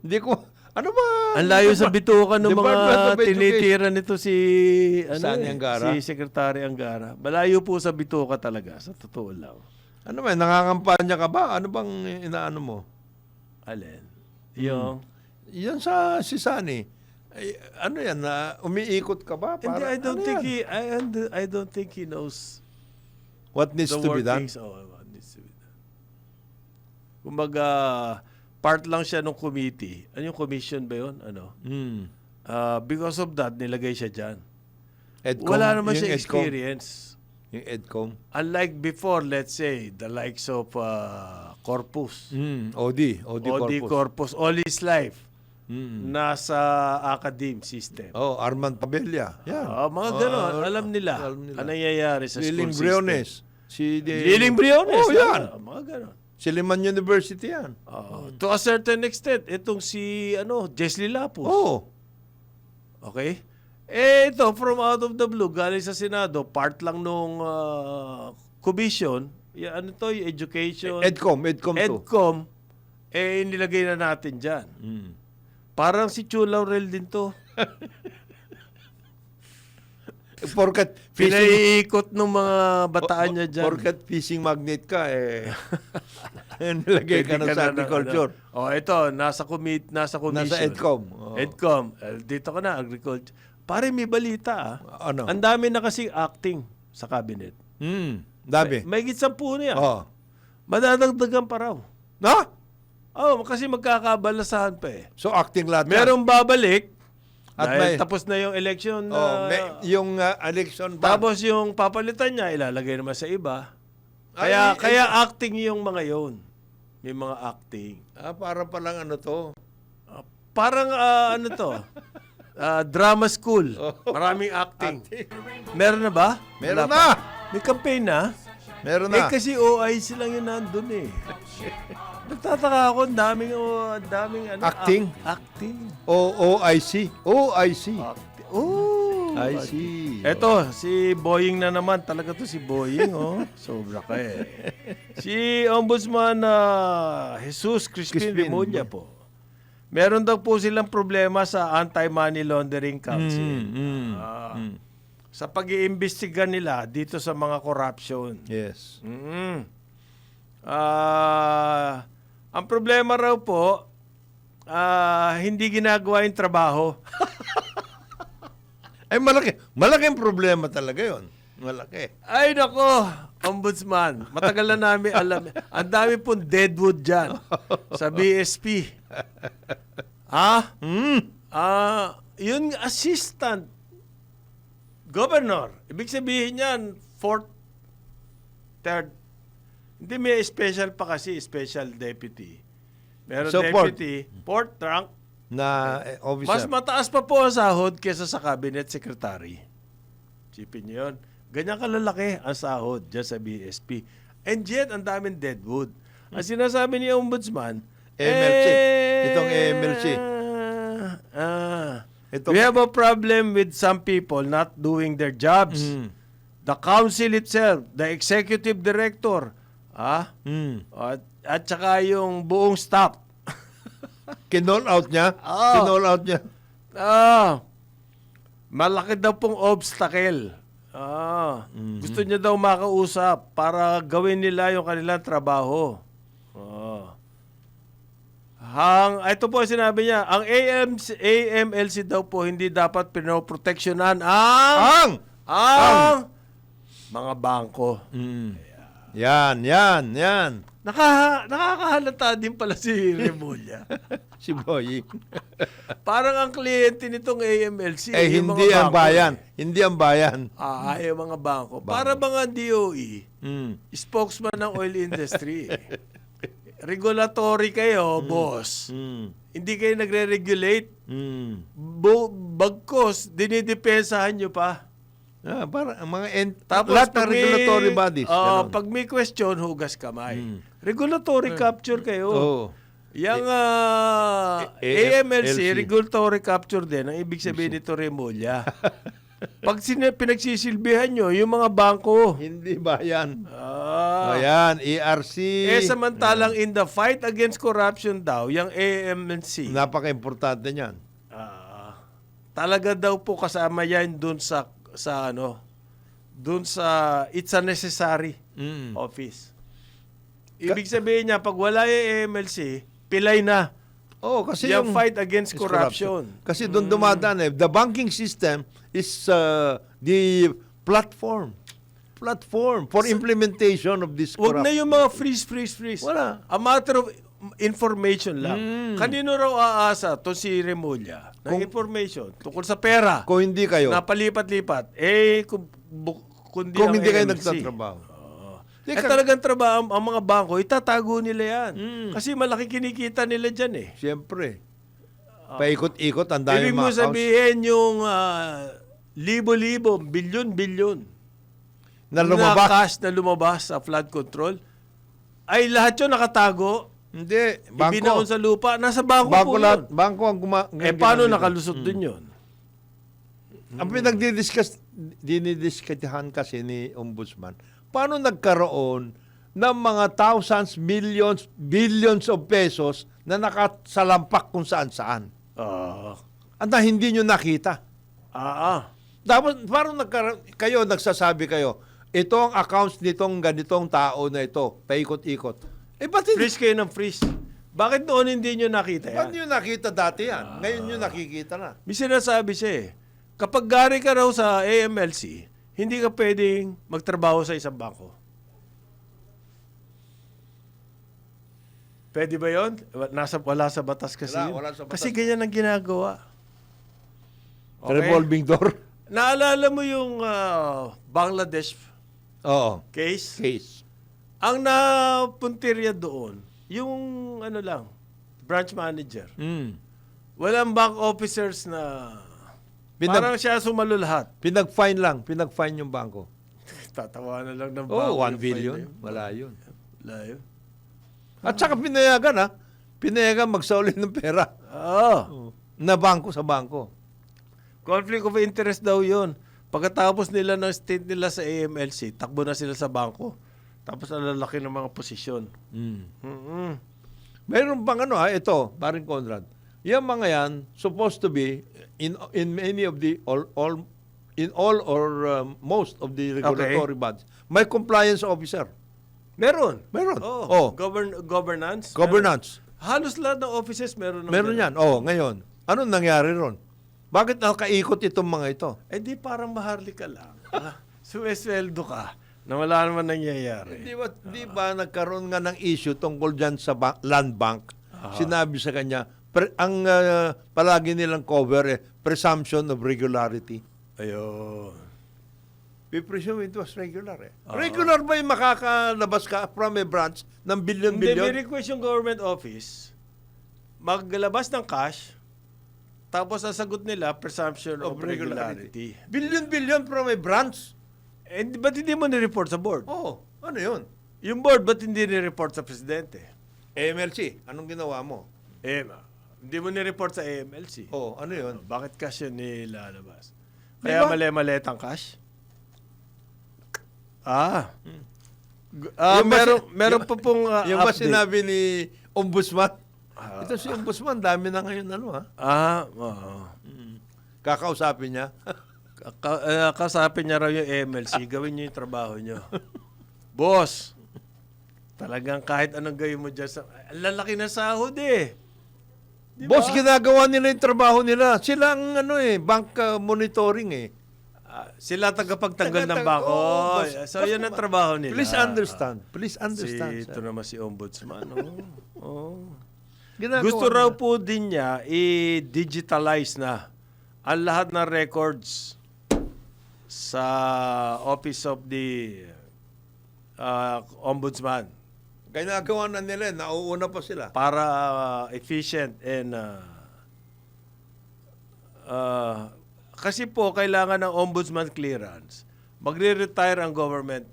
Hindi ko ano ba? Ang layo sa bitukan ng Department mga of Education. tinitira nito si Sani Angara? si Secretary Angara. Malayo po sa bituka talaga, sa totoo lang. Ano ba? Nangangampanya ka ba? Ano bang inaano mo? Alin? Yung Yan sa si Sani. Ay, ano yan? Umiikot ka ba? Hindi, I don't ano think yan? I don't think he knows What needs the to be done? workings. What needs to be done. Kumbaga, part lang siya ng committee. Ano yung commission ba yun? Because of that, nilagay siya dyan. EDCOM, Wala naman yung siya EDCOM. experience. Yung EDCOM. Unlike before, let's say, the likes of Corpus. OD Corpus. All his life. Mm. Nasa academe system. Oh, Armand Pabella. Yan. Mga ganon. Alam nila. Ano nangyayari sa Liling school Briones. system. Liling Briones. Oh, yan. Mga ganon. Siliman University yan. To a certain extent, itong si Jesly Lapus. Oh. Okay? Ito, from out of the blue, galing sa Senado, part lang nung commission, yung education, EDCOM to. nilagay na natin dyan. Mm. Parang si Chu Laurel din to. Porkat Pinaiikot ng mga bataan niya dyan. Porkat fishing magnet ka, nilagay ka na sa agriculture. Ito, nasa commission. Nasa EDCOM. Oh. EDCOM. Dito ka na, agriculture. Pare, may balita Ano? Ang dami na kasing acting sa cabinet. Dami. May gitsampu niya. Oh. Madadagdagan pa raw. No? Kasi magkakabalasahan pa eh. So acting lahat. Merong babalik At dahil may- tapos na yung election. Yung election ban. Tapos yung papalitan niya, ilalagay naman sa iba. Kaya acting yung mga yon. May mga acting. Para palang ano to. Parang drama school. Maraming acting. Meron na ba? Meron Wala pa. na. May campaign na? Meron na. Kasi OIC lang yun nandun eh. Nagtataka ako, ang daming Acting? Acting. OIC. Oh, I see. Eto, si Boying na naman. Talaga to si Boying, oh. Sobra ka eh. Si Ombudsman Jesus Crispin Remulla po. Meron daw po silang problema sa Anti-Money Laundering Council. Sa pag-iimbestiga nila dito sa mga corruption. Yes. Ang problema raw po, hindi ginagawa yung trabaho. Ay, malaki. Malaking problema talaga yon. Malaki. Ay, nako, Ombudsman. Matagal na namin alam. Ang dami pong deadwood dyan sa BSP. Yun assistant governor. Ibig sabihin yan, fourth, third. Hindi, may special pa kasi, special deputy. Meron So, deputy, fourth rank. Na officer. Mas mataas pa po ang sahod kesa sa cabinet secretary. Sipin niyo yun. Ganyan kalalaki ang sahod dyan sa BSP. And yet, ang daming deadwood. Ang sinasabi ni Ombudsman, MLC. Itong MLC. We have a problem with some people not doing their jobs. The council itself, the executive director, at saka yung buong staff. Kinall out niya? Kinall out niya? Malaki daw pong obstacle. Gusto niya daw makausap para gawin nila yung kanilang trabaho. Ito po sinabi niya, ang AMLC daw po hindi dapat pinoproteksyonan ang mga bangko. Yan. Nakakahalata din pala si Remulla. Si Boy. Parang ang kliyente nitong AMLC. Hindi ang bayan. Hindi ang bayan. Yung mga bangko. Para mga DOE, spokesman ng oil industry. Regulatory kayo, boss. Hindi kayo nagre-regulate. Bagkos, dinidepensahan nyo pa. Para mga Tapos lahat ng regulatory bodies. Pag may question, hugas kamay. Regulatory capture kayo. Yang AMLC, regulatory capture din. Ang ibig sabihin nito, Remulla. Pag pinagsisilbihan nyo, yung mga bangko. Hindi bayan. Ayan, ERC. Samantalang in the fight against corruption daw, yung AMLC. Napaka-importante niyan. Talaga daw po kasama yan dun sa it's a necessary office. Ibig sabihin niya, pag wala yung AMLC, pilay na. Kasi yung fight against corruption. Kasi doon dumadaan the banking system is the platform for implementation of this Huwag corruption. na yung mga freeze. Wala. A matter of information lang. Kanino raw aasa to si Remulla ng information tungkol sa pera Kung hindi kayo, na palipat-lipat, kundi kung ang hindi kayo AMC. nagtatrabaho. Talagang trabaho, ang mga bangko, itatago nila yan. Kasi malaki kinikita nila dyan eh. Siyempre. Paikot-ikot, ang dami Ibig mo mga accounts. sabihin yung libo-libo, bilyon-bilyon Na lumabas. cash na lumabas sa flood control, ay lahat yun nakatago. Hindi. Ibinaon sa lupa. Nasa bangko po lahat. yun. Bangko ang Paano nakalusot dun yun? Ang dinidiskusyahan kasi ni Ombudsman, paano nagkaroon ng mga thousands, millions, billions of pesos na nakasalampak kung saan-saan? Anda, hindi nyo nakita. Tapos, parang kayo, nagsasabi kayo, ito ang accounts nitong ganitong tao na ito, paikot-ikot. Ba't hindi? Freeze kayo ng freeze. Bakit noon hindi nyo nakita Ba't yan? nyo nakita dati yan? Ngayon nyo nakikita na. May sinasabi siya eh. Kapag gari ka raw sa AMLC, hindi ka pwedeng magtrabaho sa isang bangko. Pwede ba yun? Wala sa batas kasi yun. Wala sa batas. Kasi ganyan ang ginagawa. Okay? Revolving door. Naalala mo yung Bangladesh Oo. case? Case. Ang napuntirya doon, yung branch manager. Walang bank officers na parang siya sumalo lahat. Pinag-fine lang. Pinag-fine yung bangko. Tatawa na lang ng banko. 1 billion. Wala yun. Wala yun. At saka pinayagan Pinayagan magsauli ng pera. Oo. Na bangko sa bangko. Conflict of interest daw yun. Pagkatapos nila ng stint nila sa AMLC, takbo na sila sa bangko. Tapos ang lalaki ng mga posisyon. Mm-mm. Meron bang ito, paring Conrad. Yung mga yan, supposed to be in many of the in all or most of the regulatory bodies. May compliance officer. Meron. Meron. Oh. Governance. Governance. Halos lahat ng offices meron. Meron yan. Ngayon. Anong nangyari ron? Bakit nakaikot itong mga ito? Eh di parang maharlika lang. Suwesweldo ka na wala naman nangyayari. Di ba nagkaroon nga ng issue tungkol dyan sa land bank? Sinabi sa kanya, ang palagi nilang cover presumption of regularity. Ayun. We presume it was regular Regular ba yung makakalabas ka from a branch ng Hindi, billion-billion? may request yung government office, maglabas ng cash, tapos ang sagot nila, presumption of regularity. Billion-billion from a branch? Eh, ba't hindi mo nireport sa board? Ano yun? Yung board, ba't hindi nireport sa presidente? AMLC, anong ginawa mo? Hindi mo nireport sa AMLC. Ano yun? Bakit cash yun nilalabas? Di Kaya ba? mali-maletang cash? Yung ba meron pa pong yung ba update. sinabi ni Ombudsman? Ito si Ombudsman, dami na ngayon Oo. Kakausapin niya. Kasapin niya raw yung MLC, gawin niyo yung trabaho niyo. Boss, talagang kahit anong gawin mo dyan, ang lalaki na sahod eh. Di Boss, ba? ginagawa nila yung trabaho nila. Sila ang bank monitoring Sila tagapagtanggal ng Taga- bangko. Oo, boss. So, yun ang trabaho nila. Please understand. Please understand. Ito naman si Ombudsman. Ginagawa Gusto raw nila. po din niya i-digitalize na ang lahat ng records sa Office of the Ombudsman Ginagawa na nila. Nauuna pa sila. para efficient and kasi po kailangan ng ombudsman clearance. Magre-retire ang government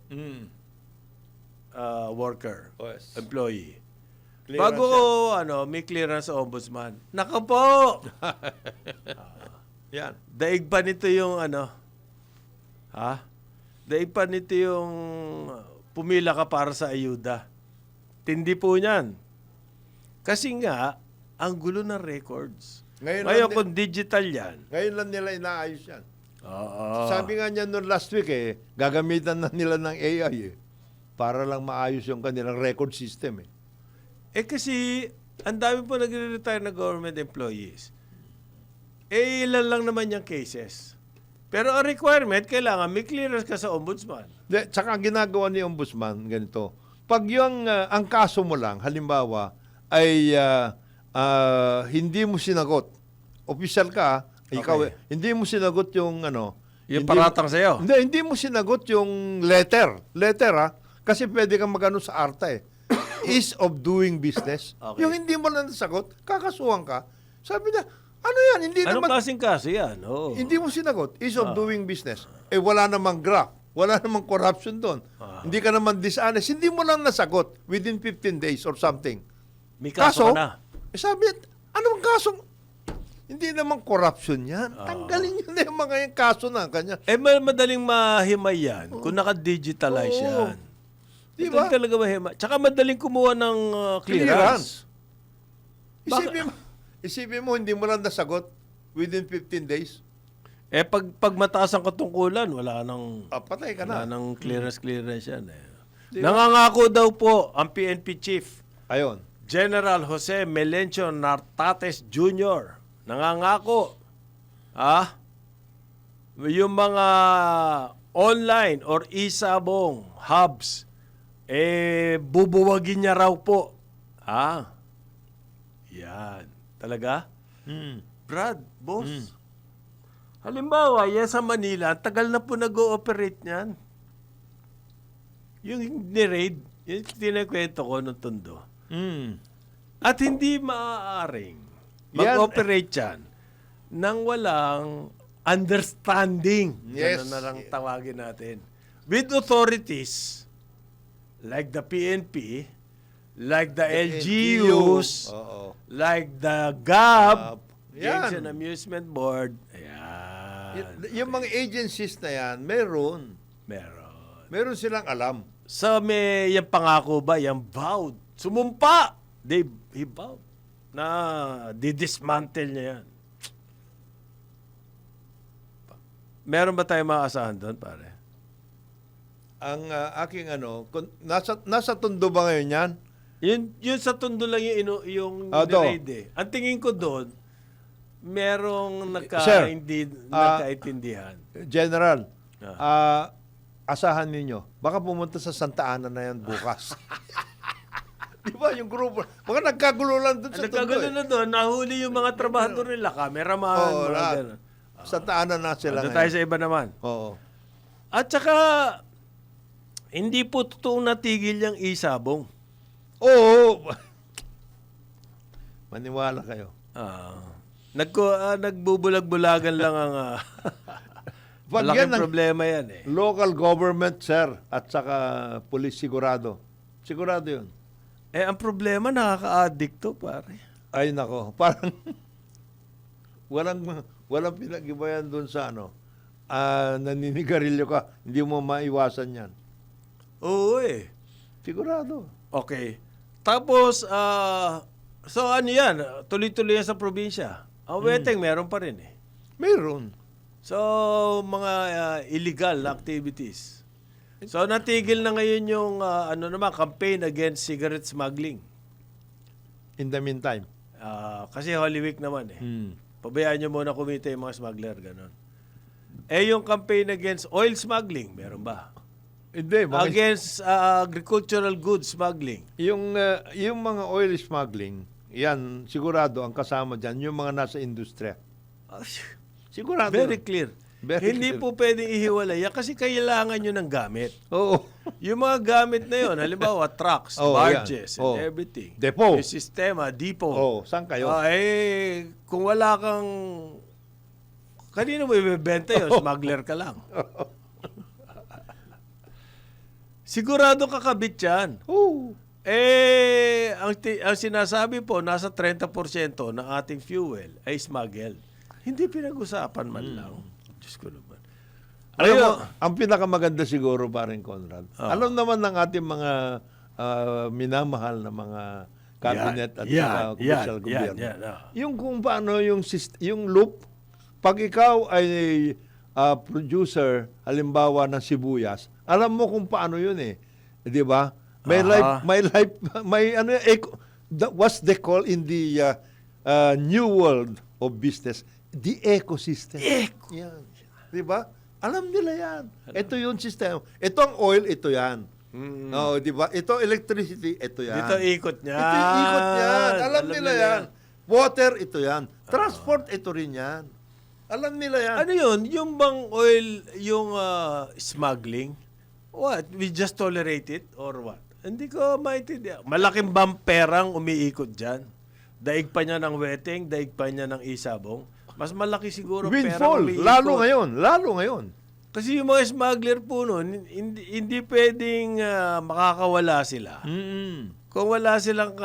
worker, Yes. employee. Clearance Bago may clearance sa ombudsman. Naka po. Yan. Daig pa nito yung Daig pa nito yung pumila ka para sa ayuda. Tindi po niyan. Kasi nga, ang gulo ng records. Ngayon kung digital yan. Ngayon lang nila inaayos yan. Oo. Sabi nga niya noon last week gagamitan na nila ng AI para lang maayos yung kanilang record system Kasi, ang dami po nagre-retire na government employees. Ilan lang naman yung cases. Pero ang requirement, kailangan may clearance ka sa ombudsman. Tsaka ang ginagawa ni Ombudsman, ganito. Pag yung ang kaso mo lang, halimbawa, ay hindi mo sinagot. Official ka, ikaw, hindi mo sinagot yung Yung hindi paratang sa'yo. Hindi mo sinagot yung letter. Letter kasi pwede kang magano sa ARTA Ease of doing business. Okay. Yung hindi mo lang nasagot, kakasuhan ka. Sabi niya, ano yan? Hindi Anong naman, klaseng kaso yan? Oo. hindi mo sinagot. Ease of doing business. Wala namang graph. Wala namang corruption doon. Hindi ka naman dishonest. Hindi mo lang nasagot within 15 days or something. May kaso ka na. Sabi, anong kasong? Hindi naman corruption yan. Tanggalin nyo na yung mga yung kaso na kanya. Madaling mahimay yan kung naka-digitalize Oo. yan. Di ba? Madaling talaga mahimay. Tsaka madaling kumuha ng clearance. Isipin mo, hindi mo lang nasagot within 15 days. Pag mataas ang katungkulan, wala nang Patay ka wala na. nang clearance yan. Di ba? Nangangako daw po ang PNP chief, Ayun. General Jose Melencio Nartates Jr. Nangangako, yung mga online or isabong hubs, bubuwagin niya raw po. Yan. Talaga? Brad, boss. Halimbawa, yan sa Manila, tagal na po nag-ooperate niyan. Yung ni-raid, yung tinakwento ko nung Tondo. At hindi maaaring mag-operate yan nang walang understanding. Yes. Ganun na lang tawagin natin. With authorities like the PNP, like the LGUs, Oo. like the GAB, Yan. Games and Amusement Board. Ayan. Yung mga agencies na yan, meron. Meron silang alam. So may yung pangako ba, yung vowed, sumumpa. He vowed na didismantle niya yan. Meron ba tayong maasahan doon, pare? Ang aking nasa tundo ba ngayon yan? Yun sa tundo lang yung Do. niraid eh. Ang tingin ko doon, merong Sir, nagkaintindihan. General, asahan ninyo, baka pumunta sa Santa Ana na yan bukas. Di ba yung grupo? Mga nagkagulo lang doon sa tundo. Nagkagulo na doon, nahuli yung mga trabahador nila, cameraman, Oo, mga lahat. ganun. Santa Ana na sila Doon tayo sa iba naman. Oo. At saka, hindi po totoong natigil yung isabong. Oo. Maniwala kayo. Nagbubulag-bulagan lang ang Pag malaking yan ang problema yan eh. local government, sir, at saka police sigurado. Sigurado yun. Eh, ang problema, nakaka-addict to, pare. Ay, nako. Parang walang pinag-ibayan doon sa naninigarilyo ka. Hindi mo maiwasan yan. Oo eh. Sigurado. Okay. Tapos, so ano yan? Tuloy-tuloy yan sa probinsya. Ang weteng, meron pa rin eh. Meron. So, mga illegal activities. So, natigil na ngayon yung campaign against cigarette smuggling. In the meantime. Kasi Holy Week naman eh. Hmm. Pabayaan nyo muna kumita yung mga smuggler, gano'n. Eh, yung campaign against oil smuggling, meron ba? Hindi. Against agricultural goods smuggling. Yung mga oil smuggling, yan, sigurado, ang kasama dyan, yung mga nasa industriya. Sigurado. Very clear. Hindi clear. po pwedeng ihiwalay yan kasi kailangan nyo ng gamit. Oo. Yung mga gamit na yun, halimbawa trucks, barges, and everything. Depo. Yung sistema, depot. Saan kayo? Kung wala kang... Kanino mo ibebenta yun? Smuggler ka lang. Sigurado kakabit yan. Oo. Ang sinasabi po, nasa 30% ng ating fuel ay smuggled. Hindi pinag-usapan man lang. Diyos ko naman. Alam mo, ang pinakamaganda siguro, paring Conrad, alam naman ng ating mga minamahal na mga cabinet at official gobyerno. Yung kung paano yung loop, pag ikaw ay producer, halimbawa ng sibuyas, alam mo kung paano yun eh. Di ba? What's they call in the new world of business, the ecosystem. Yan. Di ba? Alam nila yan. Ito yung system. Ito ang oil, ito yan. No, di ba? Ito electricity, ito yan. Ito ikot niyan. Ito yung ikot yan. Alam nila yan. Water, ito yan. Transport, ito rin yan. Alam nila yan. Ano yun? Yung bang oil, yung smuggling? What? We just tolerate it or what? Hindi ko maintindihan. Malaking bang perang umiikot dyan? Daig pa niya ng weteng, daig pa niya ng isabong. Mas malaki siguro perang Windfall. umiikot. Lalo ngayon. Kasi yung mga smuggler po noon, hindi pwedeng makakawala sila. Kung wala silang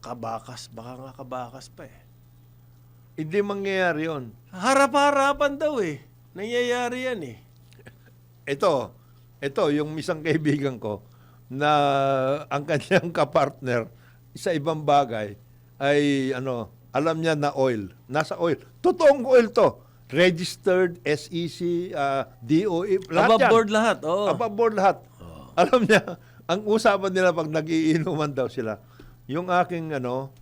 kabakas, baka nga kabakas pa eh. Hindi mangyayari yun. Harap-harapan daw eh. Nangyayari yan eh. Ito, yung isang kaibigan ko na ang kanyang kapartner sa ibang bagay ay alam niya na oil. Nasa oil. Totoong oil to. Registered, SEC, DOE, lahat Above yan. board lahat. Oh. Above board lahat. Alam niya, ang usapan nila pag nagiinuman daw sila, yung aking,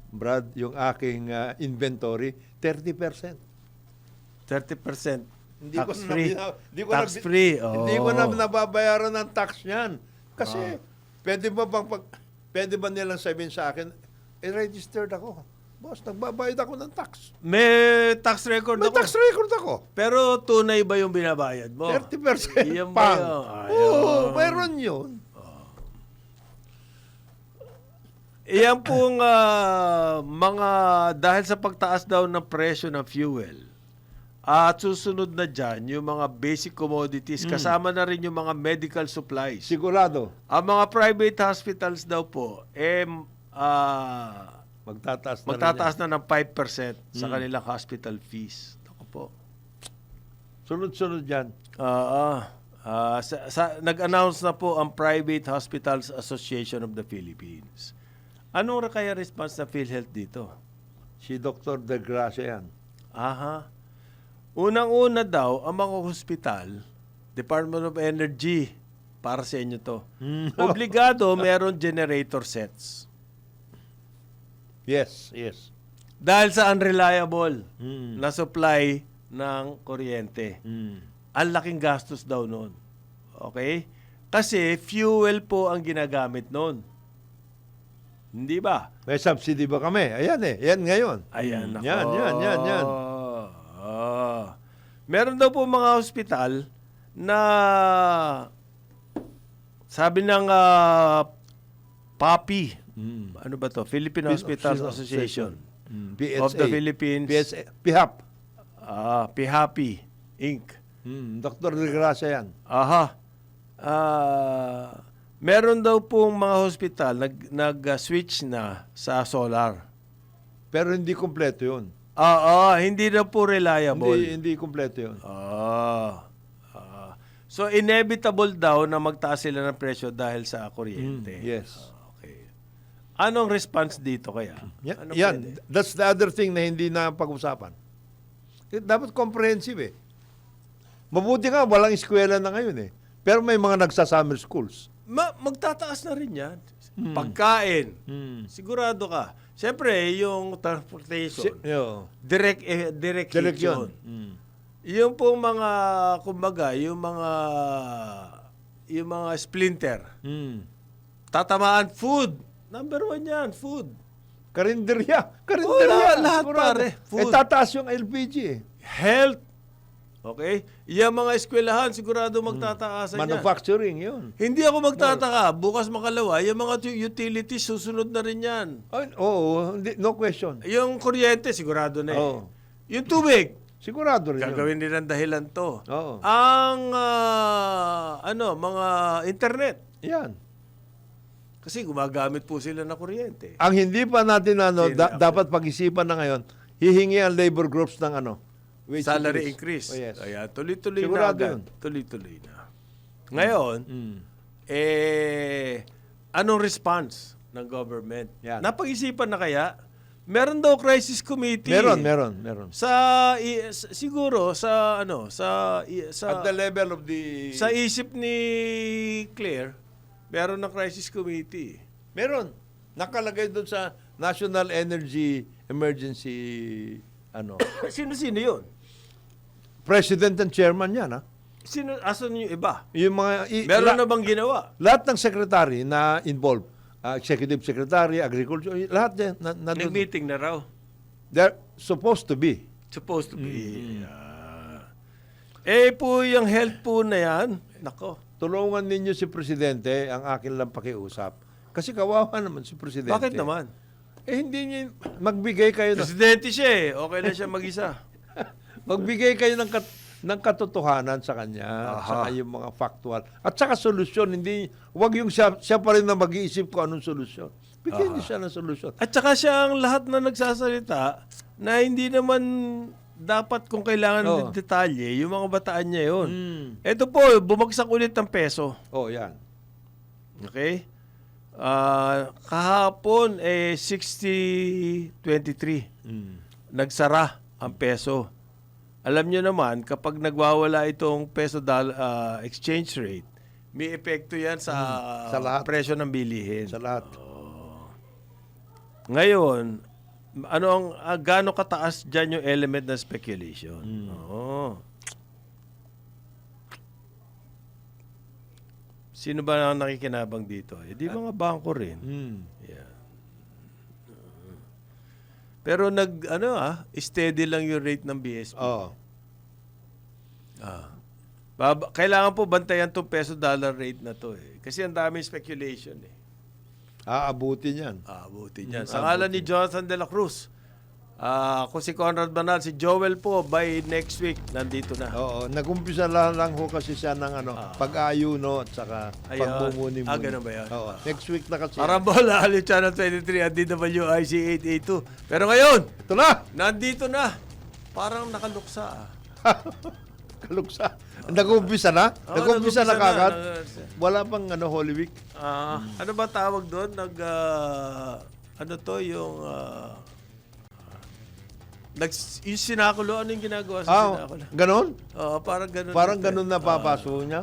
Brad, yung aking inventory, 30%. 30%. Tax free. Hindi ko na nababayaran ng tax niyan. Kasi, pwede ba nilang sabihin sa akin, registered ako. Boss, nagbabayad ako ng tax. May tax record May ako. tax record ako. Pero tunay ba yung binabayad mo? 30%. Iyan ba Pang. yun? Oo, mayroon yun. Iyan pong mga dahil sa pagtaas daw ng presyo ng fuel at susunod na dyan yung mga basic commodities kasama na rin yung mga medical supplies. Sigurado. Ang mga private hospitals daw po Magtataas na ng 5% sa kanilang hospital fees. Ako po. Sunod-sunod yan. Nag-announce na po ang Private Hospitals Association of the Philippines. Anong kaya response na PhilHealth dito? Si Dr. De Gracia yan. Aha. Unang-una daw, ang mga hospital, Department of Energy, para sa inyo to. Obligado, meron generator sets. Yes. Dahil sa unreliable Mm. na supply ng kuryente. Ang laking gastos daw noon. Okay? Kasi fuel po ang ginagamit noon. Hindi ba? May subsidy ba kami? Ayan yan ngayon. Ayan, nako. Yan. Meron daw po mga hospital na sabi ng PAPI, ano ba to? Philippine Hospitals Association PHA. of the Philippines. PHAP. PHAPI Inc. Dr. De Gracia yan. Aha. Meron daw pong mga hospital nag-switch na sa solar. Pero hindi kompleto yun. Hindi na po reliable. Hindi kompleto yun. So, inevitable daw na magtaas sila ng presyo dahil sa kuryente. Yes. Okay. Anong response dito kaya? Ano Yan. pwede? That's the other thing na hindi na pag-usapan. Dapat comprehensive eh. Mabuti nga, walang eskwela na ngayon eh. Pero may mga nagsa-summer schools. Magtataas na rin yan. Pagkain. Sigurado ka. Siyempre, yung transportation. Direct Direct yun. yun. Yung pong mga, kumbaga, yung mga splinter. Tatamaan, food. Number 1 yan, food. Karinderya. Lahat Sigurado. pare. Food. Tataas yung LPG eh. Health. Okay? Yung mga eskwelahan, sigurado magtataasan yan. Manufacturing yun. Hindi ako magtataka. Bukas makalawa, yung mga utilities, susunod na rin yan. No question. Yung kuryente, sigurado na eh. Oo. Yung tubig, Sigurado rin yun. gagawin din ang dahilan to. Oo. Ang, mga internet. Yan. Kasi gumagamit po sila ng kuryente. Ang hindi pa natin dapat pag-isipan na ngayon, hihingi ang labor groups ng wage Salary increase. Oh, yes. Ayan, tuloy-tuloy Sigurado na agad. yun. Tuloy-tuloy na. Ngayon, anong response ng government? Yan. Napag-isipan na kaya? Meron daw crisis committee. Meron. Siguro sa At the level of the... sa isip ni Claire, meron ng crisis committee. Meron. Nakalagay doon sa National Energy Emergency Sino-sino yun? President and chairman yan, ha? Asan yung iba? Yung mga... Meron na bang ginawa? Lahat ng secretary na involved, executive secretary, agriculture, lahat yan. Nag-meeting na raw. They're supposed to be. Supposed to be. Po, yung health po na yan, nako. Tulungan ninyo si Presidente, ang akin lang pakiusap. Kasi kawawa naman si Presidente. Bakit naman? Hindi niya, magbigay kayo ng... Presidente siya eh. Okay na siya mag-isa. Magbigay kayo ng katotohanan sa kanya, saka yung mga factual. At saka solusyon, wag yung siya pa rin na mag-iisip kung anong solusyon. Bigyan niyo siya ng solusyon. At saka siya ang lahat na nagsasalita na hindi naman dapat kung kailangan ng detalye, yung mga bataan niya yun. Ito po, bumagsak ulit ang peso. Yan. Okay? Kahapon, 60.23. Nagsara ang peso. Alam nyo naman, kapag nagwawala itong peso-dollar exchange rate, may epekto yan sa lahat. presyo ng bilihin. Sa lahat. Ngayon, gaano kataas dyan yung element ng speculation? Sino ba ang nakikinabang dito? Di mga bangko rin. Yeah. Pero steady lang yung rate ng BSP. Kailangan po bantayan itong peso-dollar rate na to eh. Kasi ang daming speculation eh. Aabutin yan. Aabutin yan. Sa ngalan ni Jonathan de la Cruz, kung si Conrad Banal, si Joel po, by next week, nandito na. Nag-umpisa lang ho kasi siya ng pag-aayuno at saka pagmumuni-muni. Ganun ba yan? Next week na kasi. Arambola, Aliw Channel 23 at DWIC 882. Pero ngayon, Ito na! nandito na. Parang nakaluksa. Kalugsa. Nag-umpisa na? Oo, Nag-umpisa na nag-umpisa kagad? na. Wala pang Holy Week? Ano ba tawag doon? Yung sinakulo, ano yung ginagawa sa sinakulo? Ganon? Oo, parang ganun. Parang ganon na papaso niya?